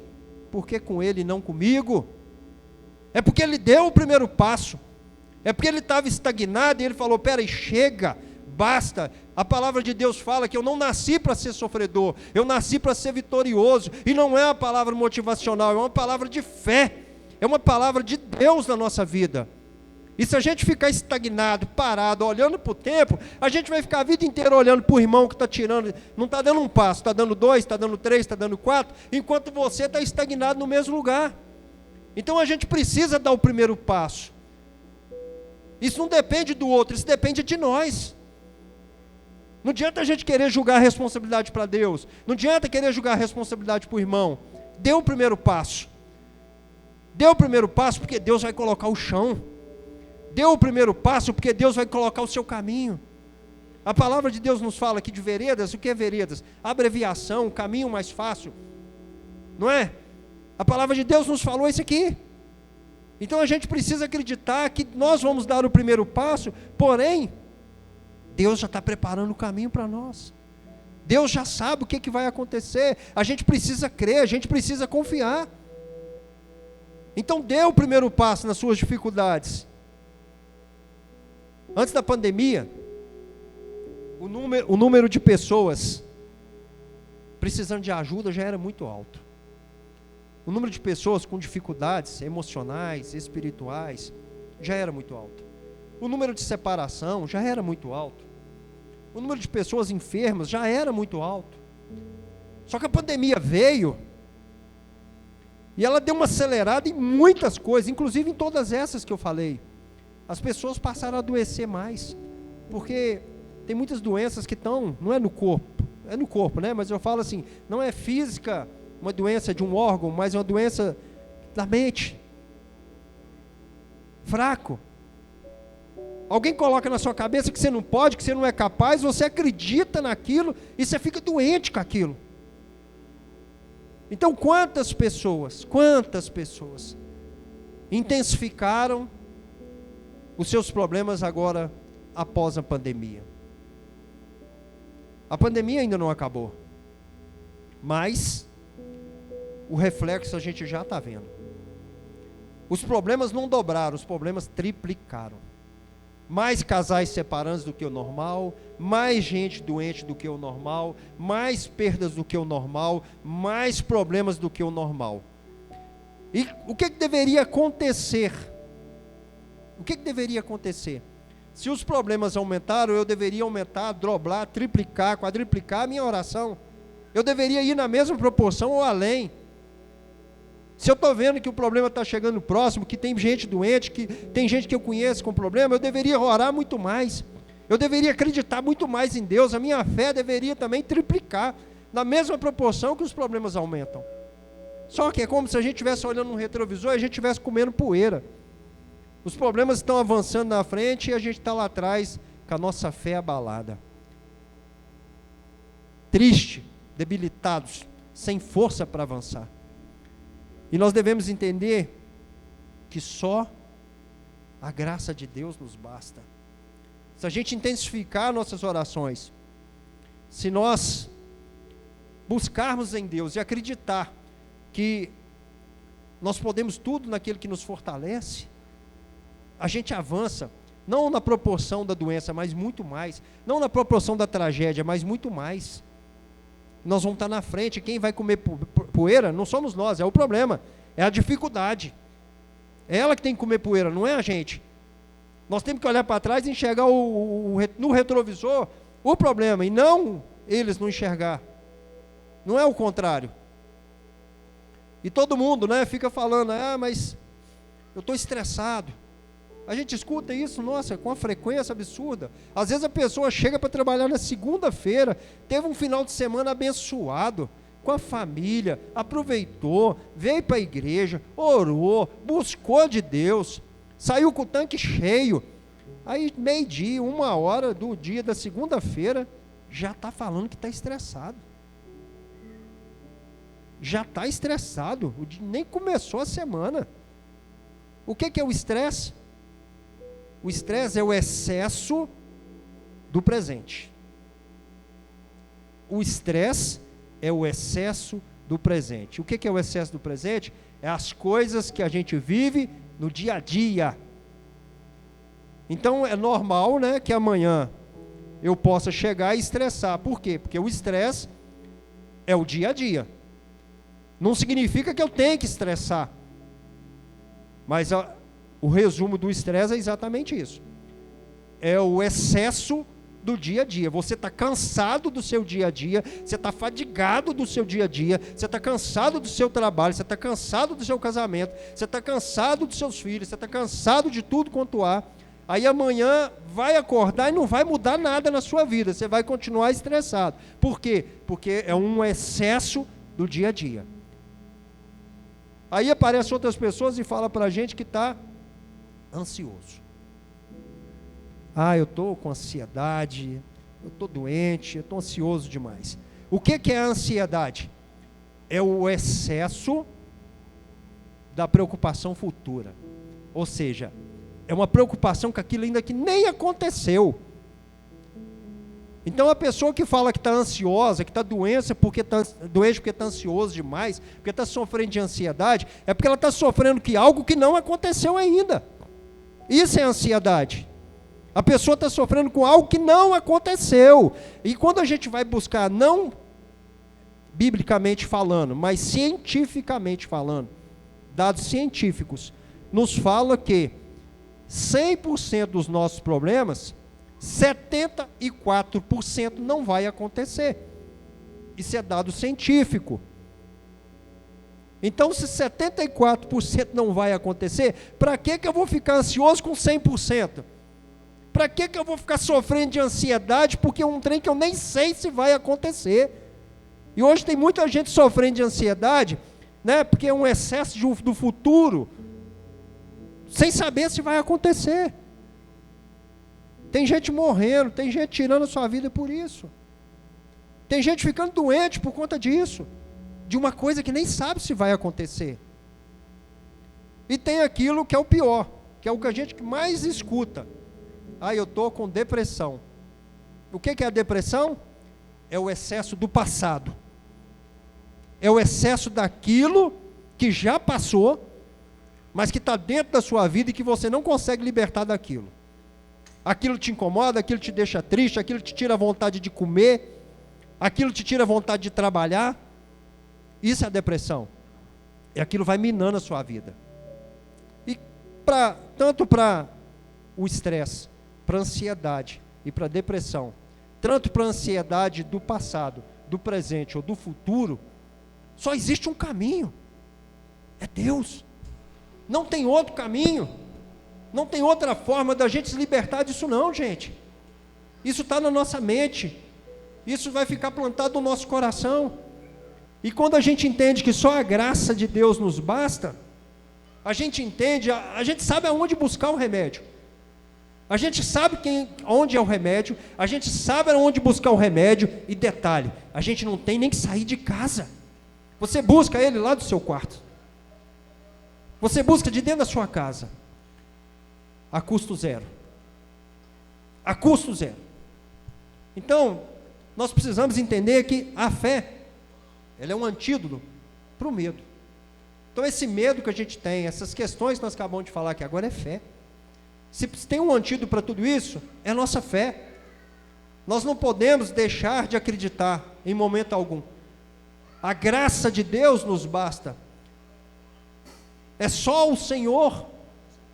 por que com ele e não comigo? É porque ele deu o primeiro passo. É porque ele estava estagnado e ele falou, peraí, chega, basta. A palavra de Deus fala que eu não nasci para ser sofredor, eu nasci para ser vitorioso. E não é uma palavra motivacional, é uma palavra de fé, é uma palavra de Deus na nossa vida. E se a gente ficar estagnado, parado, olhando para o tempo, a gente vai ficar a vida inteira olhando para o irmão que está tirando, não está dando um passo, está dando 2, está dando 3, está dando 4, enquanto você está estagnado no mesmo lugar. Então a gente precisa dar o primeiro passo. Isso não depende do outro, isso depende de nós. Não adianta a gente querer julgar a responsabilidade para Deus, não adianta querer julgar a responsabilidade para o irmão. Dê o primeiro passo. Dê o primeiro passo porque Deus vai colocar o chão. Dê o primeiro passo porque Deus vai colocar o seu caminho. A palavra de Deus nos fala aqui de veredas. O que é veredas? Abreviação, caminho mais fácil. Não é? A palavra de Deus nos falou isso aqui. Então a gente precisa acreditar que nós vamos dar o primeiro passo, porém, Deus já está preparando o caminho para nós. Deus já sabe o que vai acontecer. A gente precisa crer, a gente precisa confiar. Então dê o primeiro passo nas suas dificuldades. Antes da pandemia, o número de pessoas precisando de ajuda já era muito alto. O número de pessoas com dificuldades emocionais, espirituais, já era muito alto. O número de separação já era muito alto. O número de pessoas enfermas já era muito alto. Só que a pandemia veio e ela deu uma acelerada em muitas coisas, inclusive em todas essas que eu falei. As pessoas passaram a adoecer mais, porque tem muitas doenças que estão, não é no corpo, é no corpo, né? Mas eu falo assim, não é física, uma doença de um órgão, mas é uma doença da mente. Fraco. Alguém coloca na sua cabeça que você não pode, que você não é capaz, você acredita naquilo e você fica doente com aquilo. Então quantas pessoas intensificaram os seus problemas agora após a pandemia? A pandemia ainda não acabou, mas o reflexo a gente já está vendo. Os problemas não dobraram, os problemas triplicaram. Mais casais separando do que o normal, mais gente doente do que o normal, mais perdas do que o normal, mais problemas do que o normal. E o que deveria acontecer? O que deveria acontecer? Se os problemas aumentaram, eu deveria aumentar, dobrar, triplicar, quadriplicar a minha oração. Eu deveria ir na mesma proporção ou além. Se eu estou vendo que o problema está chegando próximo, que tem gente doente, que tem gente que eu conheço com problema, eu deveria orar muito mais. Eu deveria acreditar muito mais em Deus. A minha fé deveria também triplicar, na mesma proporção que os problemas aumentam. Só que é como se a gente estivesse olhando no retrovisor e a gente estivesse comendo poeira. Os problemas estão avançando na frente e a gente está lá atrás com a nossa fé abalada. Triste, debilitados, sem força para avançar. E nós devemos entender que só a graça de Deus nos basta. Se a gente intensificar nossas orações, se nós buscarmos em Deus e acreditar que nós podemos tudo naquele que nos fortalece, a gente avança. Não na proporção da doença, mas muito mais. Não na proporção da tragédia, mas muito mais. Nós vamos estar na frente. Quem vai comer poeira não somos nós, é o problema. É a dificuldade. É ela que tem que comer poeira, não é a gente. Nós temos que olhar para trás e enxergar no retrovisor o problema, e não eles não enxergar. Não é o contrário. E todo mundo, né, fica falando, mas eu estou estressado. A gente escuta isso, nossa, com uma frequência absurda. Às vezes a pessoa chega para trabalhar na segunda-feira, teve um final de semana abençoado, com a família, aproveitou, veio para a igreja, orou, buscou de Deus, saiu com o tanque cheio. Aí, meio-dia, 1h do dia da segunda-feira, já está falando que está estressado. Já está estressado, nem começou a semana. O que é o estresse? O estresse é o excesso do presente. O estresse é o excesso do presente. O que é o excesso do presente? É as coisas que a gente vive no dia a dia. Então é normal, né, que amanhã eu possa chegar e estressar. Por quê? Porque o estresse é o dia a dia. Não significa que eu tenho que estressar. Mas o resumo do estresse é exatamente isso. É o excesso do dia a dia. Você está cansado do seu dia a dia, você está fadigado do seu dia a dia, você está cansado do seu trabalho, você está cansado do seu casamento, você está cansado dos seus filhos, você está cansado de tudo quanto há. Aí amanhã vai acordar e não vai mudar nada na sua vida, você vai continuar estressado. Por quê? Porque é um excesso do dia a dia. Aí aparecem outras pessoas e falam para a gente que está ansioso. Eu estou com ansiedade, eu estou doente, eu estou ansioso demais. O que é a ansiedade? É o excesso da preocupação futura. Ou seja, é uma preocupação com aquilo ainda que nem aconteceu. Então a pessoa que fala que está ansiosa, que está doente porque está ansioso demais, porque está sofrendo de ansiedade, é porque ela está sofrendo que algo que não aconteceu ainda. Isso é ansiedade. A pessoa está sofrendo com algo que não aconteceu. E quando a gente vai buscar, não biblicamente falando, mas cientificamente falando, dados científicos, nos fala que 100% dos nossos problemas, 74% não vai acontecer. Isso é dado científico. Então, se 74% não vai acontecer, para que eu vou ficar ansioso com 100%? Para que eu vou ficar sofrendo de ansiedade porque é um trem que eu nem sei se vai acontecer? E hoje tem muita gente sofrendo de ansiedade, né, porque é um excesso do futuro, sem saber se vai acontecer. Tem gente morrendo, tem gente tirando a sua vida por isso. Tem gente ficando doente por conta disso, de uma coisa que nem sabe se vai acontecer. E tem aquilo que é o pior, que é o que a gente mais escuta. Eu estou com depressão. O que é a depressão? É o excesso do passado. É o excesso daquilo que já passou, mas que está dentro da sua vida e que você não consegue libertar daquilo. Aquilo te incomoda, aquilo te deixa triste, aquilo te tira a vontade de comer, aquilo te tira a vontade de trabalhar. Isso é a depressão. E aquilo vai minando a sua vida. E tanto para o estresse, para a ansiedade e para a depressão, tanto para a ansiedade do passado, do presente ou do futuro, só existe um caminho. É Deus. Não tem outro caminho. Não tem outra forma da gente se libertar disso não, gente. Isso está na nossa mente. Isso vai ficar plantado no nosso coração. E quando a gente entende que só a graça de Deus nos basta, a gente entende, a gente sabe aonde buscar o remédio. A gente sabe onde é o remédio, a gente sabe aonde buscar o remédio, e detalhe, a gente não tem nem que sair de casa. Você busca ele lá do seu quarto. Você busca de dentro da sua casa. A custo zero. A custo zero. Então, nós precisamos entender que a fé, ela é um antídoto para o medo. Então esse medo que a gente tem, essas questões que nós acabamos de falar aqui agora é fé. Se tem um antídoto para tudo isso, é a nossa fé. Nós não podemos deixar de acreditar em momento algum. A graça de Deus nos basta. É só o Senhor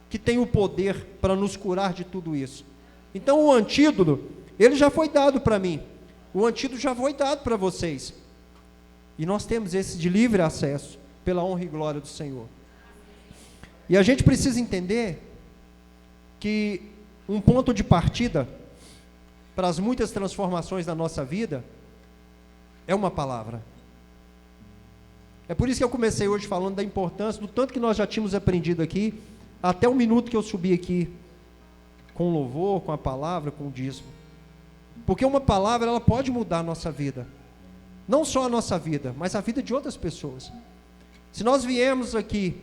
que tem o poder para nos curar de tudo isso. Então o antídoto, ele já foi dado para mim. O antídoto já foi dado para vocês. E nós temos esse de livre acesso, pela honra e glória do Senhor. E a gente precisa entender que um ponto de partida para as muitas transformações da nossa vida é uma palavra. É por isso que eu comecei hoje falando da importância, do tanto que nós já tínhamos aprendido aqui, até o minuto que eu subi aqui, com louvor, com a palavra, com o dízimo. Porque uma palavra, ela pode mudar a nossa vida. Não só a nossa vida, mas a vida de outras pessoas. Se nós viemos aqui,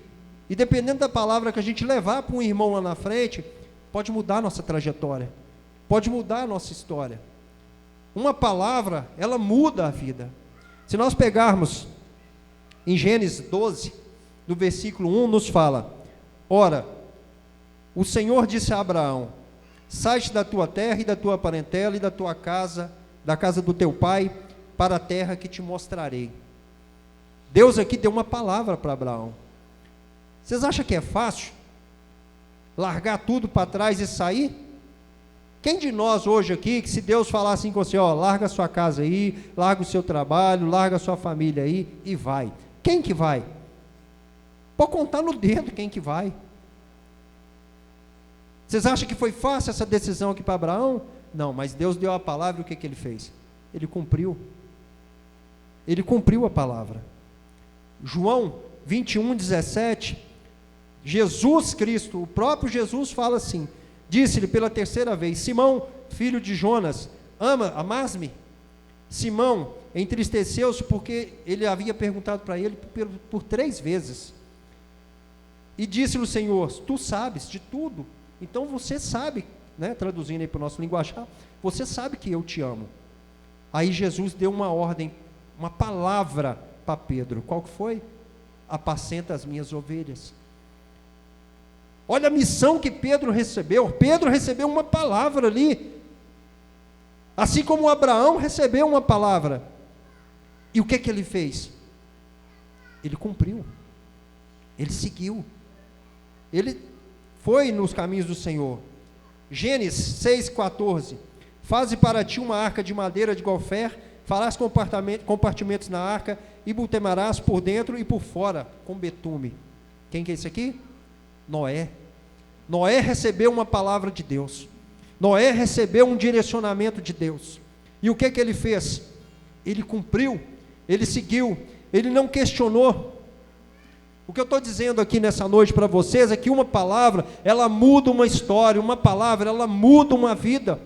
e dependendo da palavra que a gente levar para um irmão lá na frente, pode mudar a nossa trajetória, pode mudar a nossa história. Uma palavra, ela muda a vida. Se nós pegarmos em Gênesis 12, no versículo 1, nos fala: ora, o Senhor disse a Abraão: sai-te da tua terra e da tua parentela e da tua casa, da casa do teu pai, para a terra que te mostrarei. Deus aqui deu uma palavra para Abraão. Vocês acham que é fácil largar tudo para trás e sair? Quem de nós hoje aqui, que se Deus falar assim com você, ó, larga a sua casa aí, larga o seu trabalho, larga a sua família aí e vai. Quem que vai? Pode contar no dedo quem que vai. Vocês acham que foi fácil essa decisão aqui para Abraão? Não, mas Deus deu a palavra e o que que ele fez? Ele cumpriu. Ele cumpriu a palavra. João 21:17, Jesus Cristo, o próprio Jesus fala assim, disse-lhe pela terceira vez: Simão, filho de Jonas, amas-me? Simão entristeceu-se porque ele havia perguntado para ele por 3 vezes. E disse-lhe o Senhor: tu sabes de tudo, então você sabe, né, traduzindo aí para o nosso linguajar, você sabe que eu te amo. Aí Jesus deu uma ordem, uma palavra para Pedro. Qual que foi? Apacenta as minhas ovelhas. Olha a missão que Pedro recebeu. Pedro recebeu uma palavra ali, assim como Abraão recebeu uma palavra. E o que que ele fez? Ele cumpriu, ele seguiu, ele foi nos caminhos do Senhor. Gênesis 6:14, faze para ti uma arca de madeira de gofer, farás compartimentos na arca, e botemarás por dentro e por fora com betume. Quem que é esse aqui? Noé. Noé recebeu uma palavra de Deus. Noé recebeu um direcionamento de Deus. E o que que ele fez? Ele cumpriu, ele seguiu, ele não questionou. O que eu estou dizendo aqui nessa noite para vocês é que uma palavra, ela muda uma história, uma palavra, ela muda uma vida.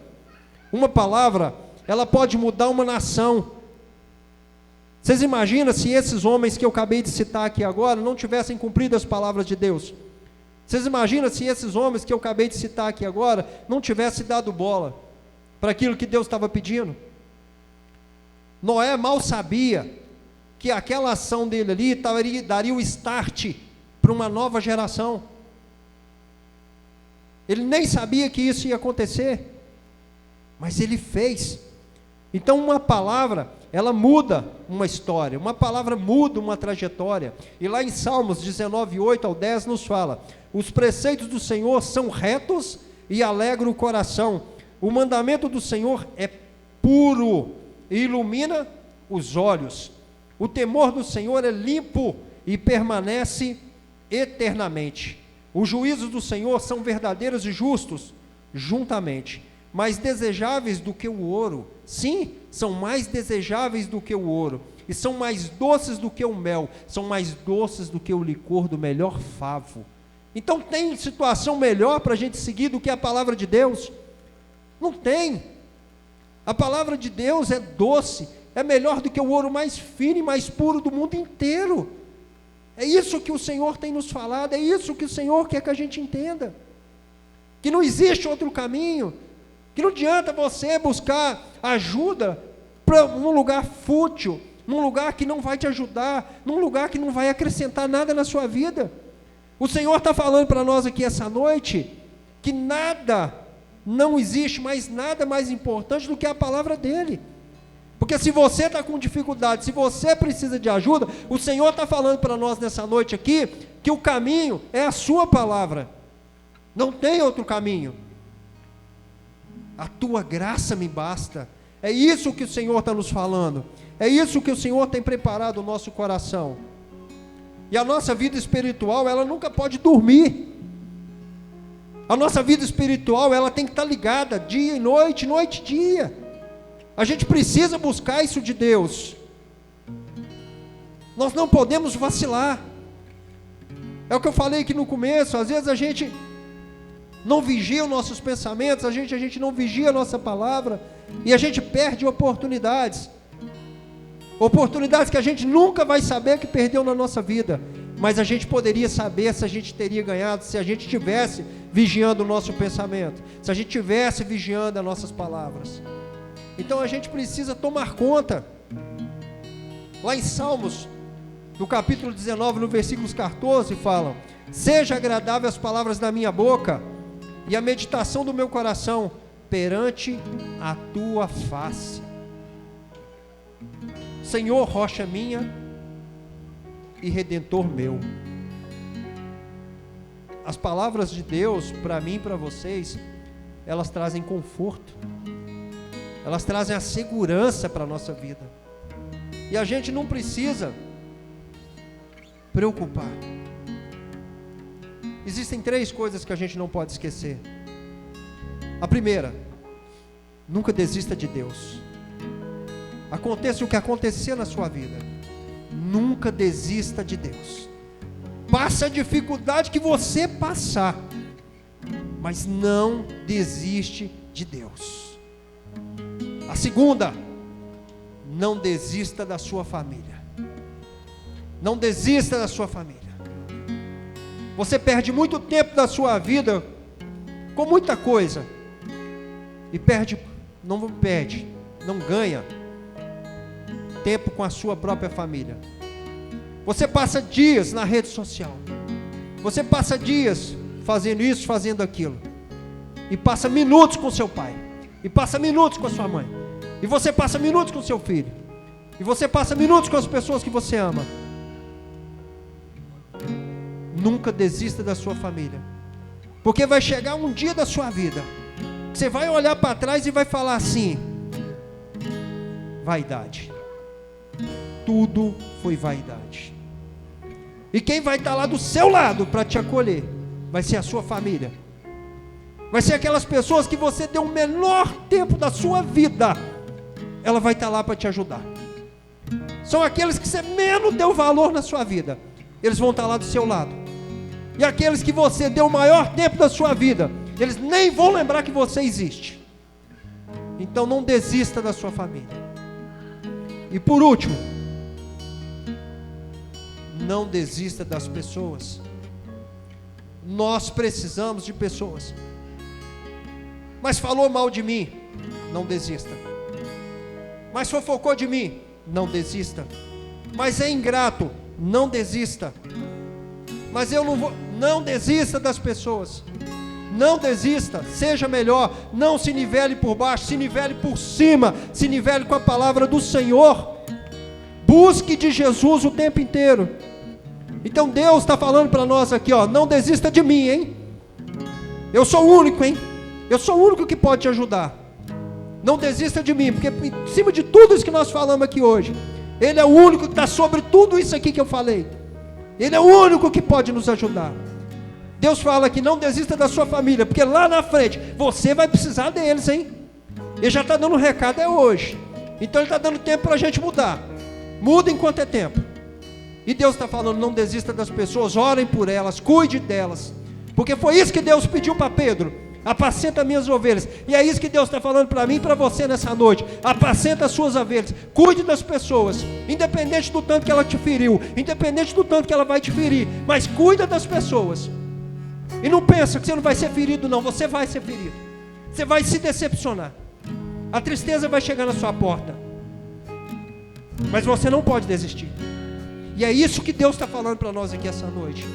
Uma palavra, ela pode mudar uma nação. Vocês imaginam se esses homens que eu acabei de citar aqui agora não tivessem cumprido as palavras de Deus? Vocês imaginam se esses homens que eu acabei de citar aqui agora não tivessem dado bola para aquilo que Deus estava pedindo? Noé mal sabia que aquela ação dele ali daria o start para uma nova geração. Ele nem sabia que isso ia acontecer, mas ele fez. Então uma palavra, ela muda uma história, uma palavra muda uma trajetória. E lá em Salmos 19:8-10 nos fala: os preceitos do Senhor são retos e alegram o coração. O mandamento do Senhor é puro e ilumina os olhos. O temor do Senhor é limpo e permanece eternamente. Os juízos do Senhor são verdadeiros e justos juntamente, mais desejáveis do que o ouro. Sim, são mais desejáveis do que o ouro, e são mais doces do que o mel, são mais doces do que o licor do melhor favo. Então tem situação melhor para a gente seguir do que a palavra de Deus? Não tem. A palavra de Deus é doce, é melhor do que o ouro mais fino e mais puro do mundo inteiro. É isso que o Senhor tem nos falado, é isso que o Senhor quer que a gente entenda, que não existe outro caminho, que não adianta você buscar ajuda num lugar fútil, num lugar que não vai te ajudar, num lugar que não vai acrescentar nada na sua vida. O Senhor está falando para nós aqui essa noite, que nada, não existe mais nada mais importante do que a palavra dele. Porque se você está com dificuldade, se você precisa de ajuda, o Senhor está falando para nós nessa noite aqui, que o caminho é a sua palavra, não tem outro caminho. A tua graça me basta. É isso que o Senhor está nos falando, é isso que o Senhor tem preparado o nosso coração. E a nossa vida espiritual, ela nunca pode dormir. A nossa vida espiritual, ela tem que estar ligada dia e noite, noite e dia. A gente precisa buscar isso de Deus. Nós não podemos vacilar. É o que eu falei aqui no começo, às vezes a gente não vigia os nossos pensamentos, a gente não vigia a nossa palavra, e a gente perde oportunidades. Oportunidades que a gente nunca vai saber que perdeu na nossa vida, mas a gente poderia saber se a gente teria ganhado, se a gente estivesse vigiando o nosso pensamento, se a gente estivesse vigiando as nossas palavras. Então a gente precisa tomar conta. Lá em Salmos, no capítulo 19, no versículo 14, falam: seja agradável as palavras da minha boca e a meditação do meu coração perante a tua face. Senhor, rocha minha e redentor meu. As palavras de Deus, para mim e para vocês, elas trazem conforto, elas trazem a segurança para a nossa vida, e a gente não precisa preocupar. Existem 3 coisas que a gente não pode esquecer. A primeira, nunca desista de Deus. Aconteça o que acontecer na sua vida, nunca desista de Deus. Passa a dificuldade que você passar, mas não desiste de Deus. A segunda, não desista da sua família. Não desista da sua família. Você perde muito tempo da sua vida com muita coisa, e não ganha tempo com a sua própria família. Você passa dias na rede social, você passa dias fazendo isso, fazendo aquilo, e passa minutos com seu pai, e passa minutos com a sua mãe, e você passa minutos com seu filho, e você passa minutos com as pessoas que você ama. Nunca desista da sua família, porque vai chegar um dia da sua vida que você vai olhar para trás e vai falar assim: vaidade, tudo foi vaidade. E quem vai estar lá do seu lado para te acolher vai ser a sua família, vai ser aquelas pessoas que você deu o menor tempo da sua vida, ela vai estar lá para te ajudar. São aqueles que você menos deu valor na sua vida, eles vão estar lá do seu lado. E aqueles que você deu o maior tempo da sua vida, eles nem vão lembrar que você existe. Então não desista da sua família. E por último, não desista das pessoas. Nós precisamos de pessoas. Mas falou mal de mim, não desista. Mas fofocou de mim, não desista. Mas é ingrato, não desista. Mas eu não vou, não desista das pessoas. Não desista, seja melhor, não se nivele por baixo, se nivele por cima, se nivele com a palavra do Senhor. Busque de Jesus o tempo inteiro. Então Deus está falando para nós aqui, ó, não desista de mim, hein? Eu sou o único, hein? Eu sou o único que pode te ajudar. Não desista de mim, porque em cima de tudo isso que nós falamos aqui hoje, Ele é o único que está sobre tudo isso aqui que eu falei. Ele é o único que pode nos ajudar. Deus fala que não desista da sua família, porque lá na frente você vai precisar deles, hein? Ele já está dando um recado, é hoje. Então Ele está dando tempo para a gente mudar. Muda enquanto é tempo. E Deus está falando, não desista das pessoas, orem por elas, cuide delas. Porque foi isso que Deus pediu para Pedro: apacenta minhas ovelhas. E é isso que Deus está falando para mim e para você nessa noite: apacenta as suas ovelhas, cuide das pessoas, independente do tanto que ela te feriu, independente do tanto que ela vai te ferir, mas cuida das pessoas. E não pensa que você não vai ser ferido, não. Você vai ser ferido, você vai se decepcionar, a tristeza vai chegar na sua porta, mas você não pode desistir. E é isso que Deus está falando para nós aqui essa noite: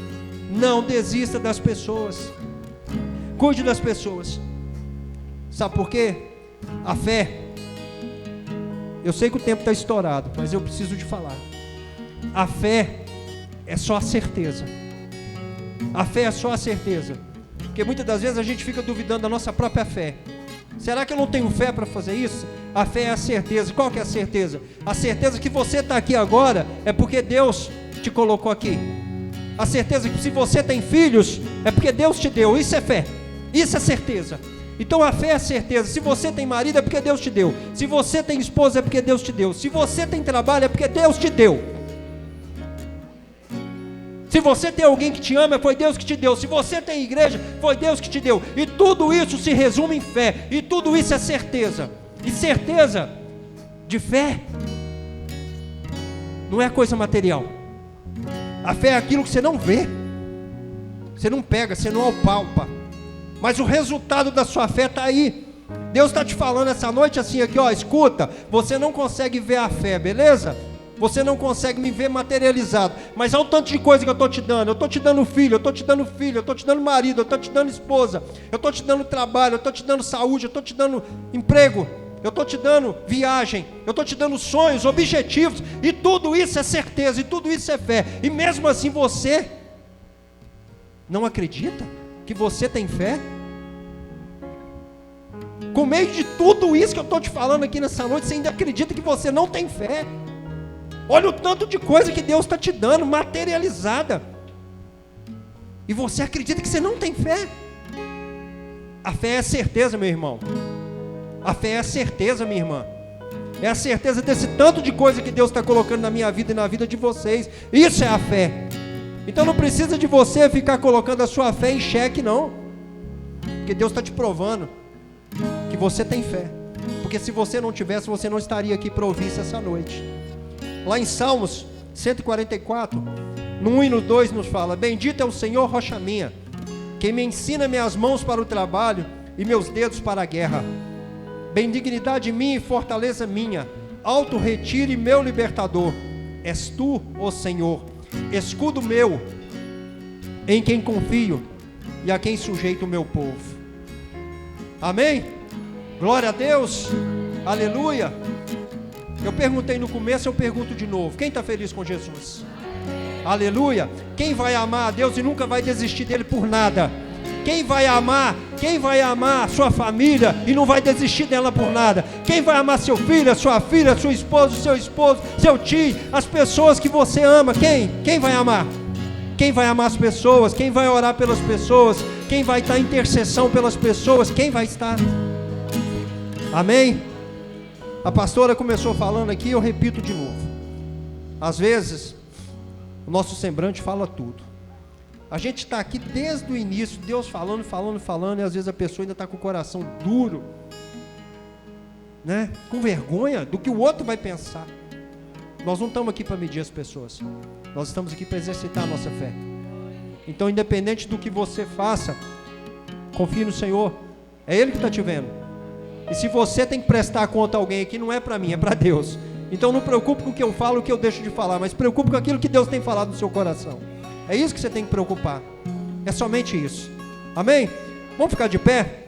não desista das pessoas. cuide das pessoas. Sabe por quê? A fé, eu sei que o tempo está estourado, mas eu preciso de falar. A fé é só a certeza. A fé é só a certeza. Porque muitas das vezes a gente fica duvidando da nossa própria fé. Será que eu não tenho fé para fazer isso? A fé é a certeza. Qual que é a certeza? A certeza que você está aqui agora é porque Deus te colocou aqui. A certeza que se você tem filhos é porque Deus te deu. Isso é fé. Isso é certeza. Então a fé é a certeza. Se você tem marido é porque Deus te deu. Se você tem esposa é porque Deus te deu. Se você tem trabalho é porque Deus te deu. Se você tem alguém que te ama, foi Deus que te deu. Se você tem igreja, foi Deus que te deu. E tudo isso se resume em fé. E tudo isso é certeza. E certeza de fé não é coisa material. A fé é aquilo que você não vê, você não pega, você não apalpa, mas o resultado da sua fé está aí. Deus está te falando essa noite assim aqui, ó, escuta, você não consegue ver a fé, beleza? Você não consegue me ver materializado, mas olha o tanto de coisa que eu estou te dando. Eu estou te dando filho, eu estou te dando filho, eu estou te dando marido, eu estou te dando esposa, eu estou te dando trabalho, eu estou te dando saúde, eu estou te dando emprego, eu estou te dando viagem, eu estou te dando sonhos, objetivos, e tudo isso é certeza, e tudo isso é fé. E mesmo assim você não acredita que você tem fé? Com meio de tudo isso que eu estou te falando aqui nessa noite, você ainda acredita que você não tem fé? Olha o tanto de coisa que Deus está te dando, materializada, e você acredita que você não tem fé? A fé é certeza, meu irmão. A fé é a certeza, minha irmã. É a certeza desse tanto de coisa que Deus está colocando na minha vida e na vida de vocês. Isso é a fé. Então não precisa de você ficar colocando a sua fé em xeque, não. Porque Deus está te provando que você tem fé. Porque se você não tivesse, você não estaria aqui para ouvir isso essa noite. Lá em Salmos 144, no 1 e no 2 nos fala: bendito é o Senhor, rocha minha, quem me ensina minhas mãos para o trabalho e meus dedos para a guerra. Benignidade minha e fortaleza minha, alto retiro e meu libertador. És tu, ó Senhor, escudo meu, em quem confio e a quem sujeito o meu povo. Amém? Glória a Deus, aleluia. Eu perguntei no começo, eu pergunto de novo: quem está feliz com Jesus? Aleluia. Quem vai amar a Deus e nunca vai desistir dele por nada? Quem vai amar sua família e não vai desistir dela por nada? Quem vai amar seu filho, sua filha, sua esposa, seu esposo, seu tio, as pessoas que você ama? Quem vai amar? Quem vai amar as pessoas? Quem vai orar pelas pessoas? Quem vai estar em intercessão pelas pessoas? Quem vai estar? Amém? A pastora começou falando aqui, eu repito de novo. Às vezes, o nosso semblante fala tudo. A gente está aqui desde o início, Deus falando, e às vezes a pessoa ainda está com o coração duro, né? Com vergonha do que o outro vai pensar. Nós não estamos aqui para medir as pessoas, nós estamos aqui para exercitar a nossa fé. Então, independente do que você faça, confie no Senhor, é Ele que está te vendo. E se você tem que prestar conta a alguém aqui, não é para mim, é para Deus. Então não preocupe com o que eu falo, o que eu deixo de falar, mas preocupe com aquilo que Deus tem falado no seu coração. É isso que você tem que preocupar. É somente isso. Amém? Vamos ficar de pé?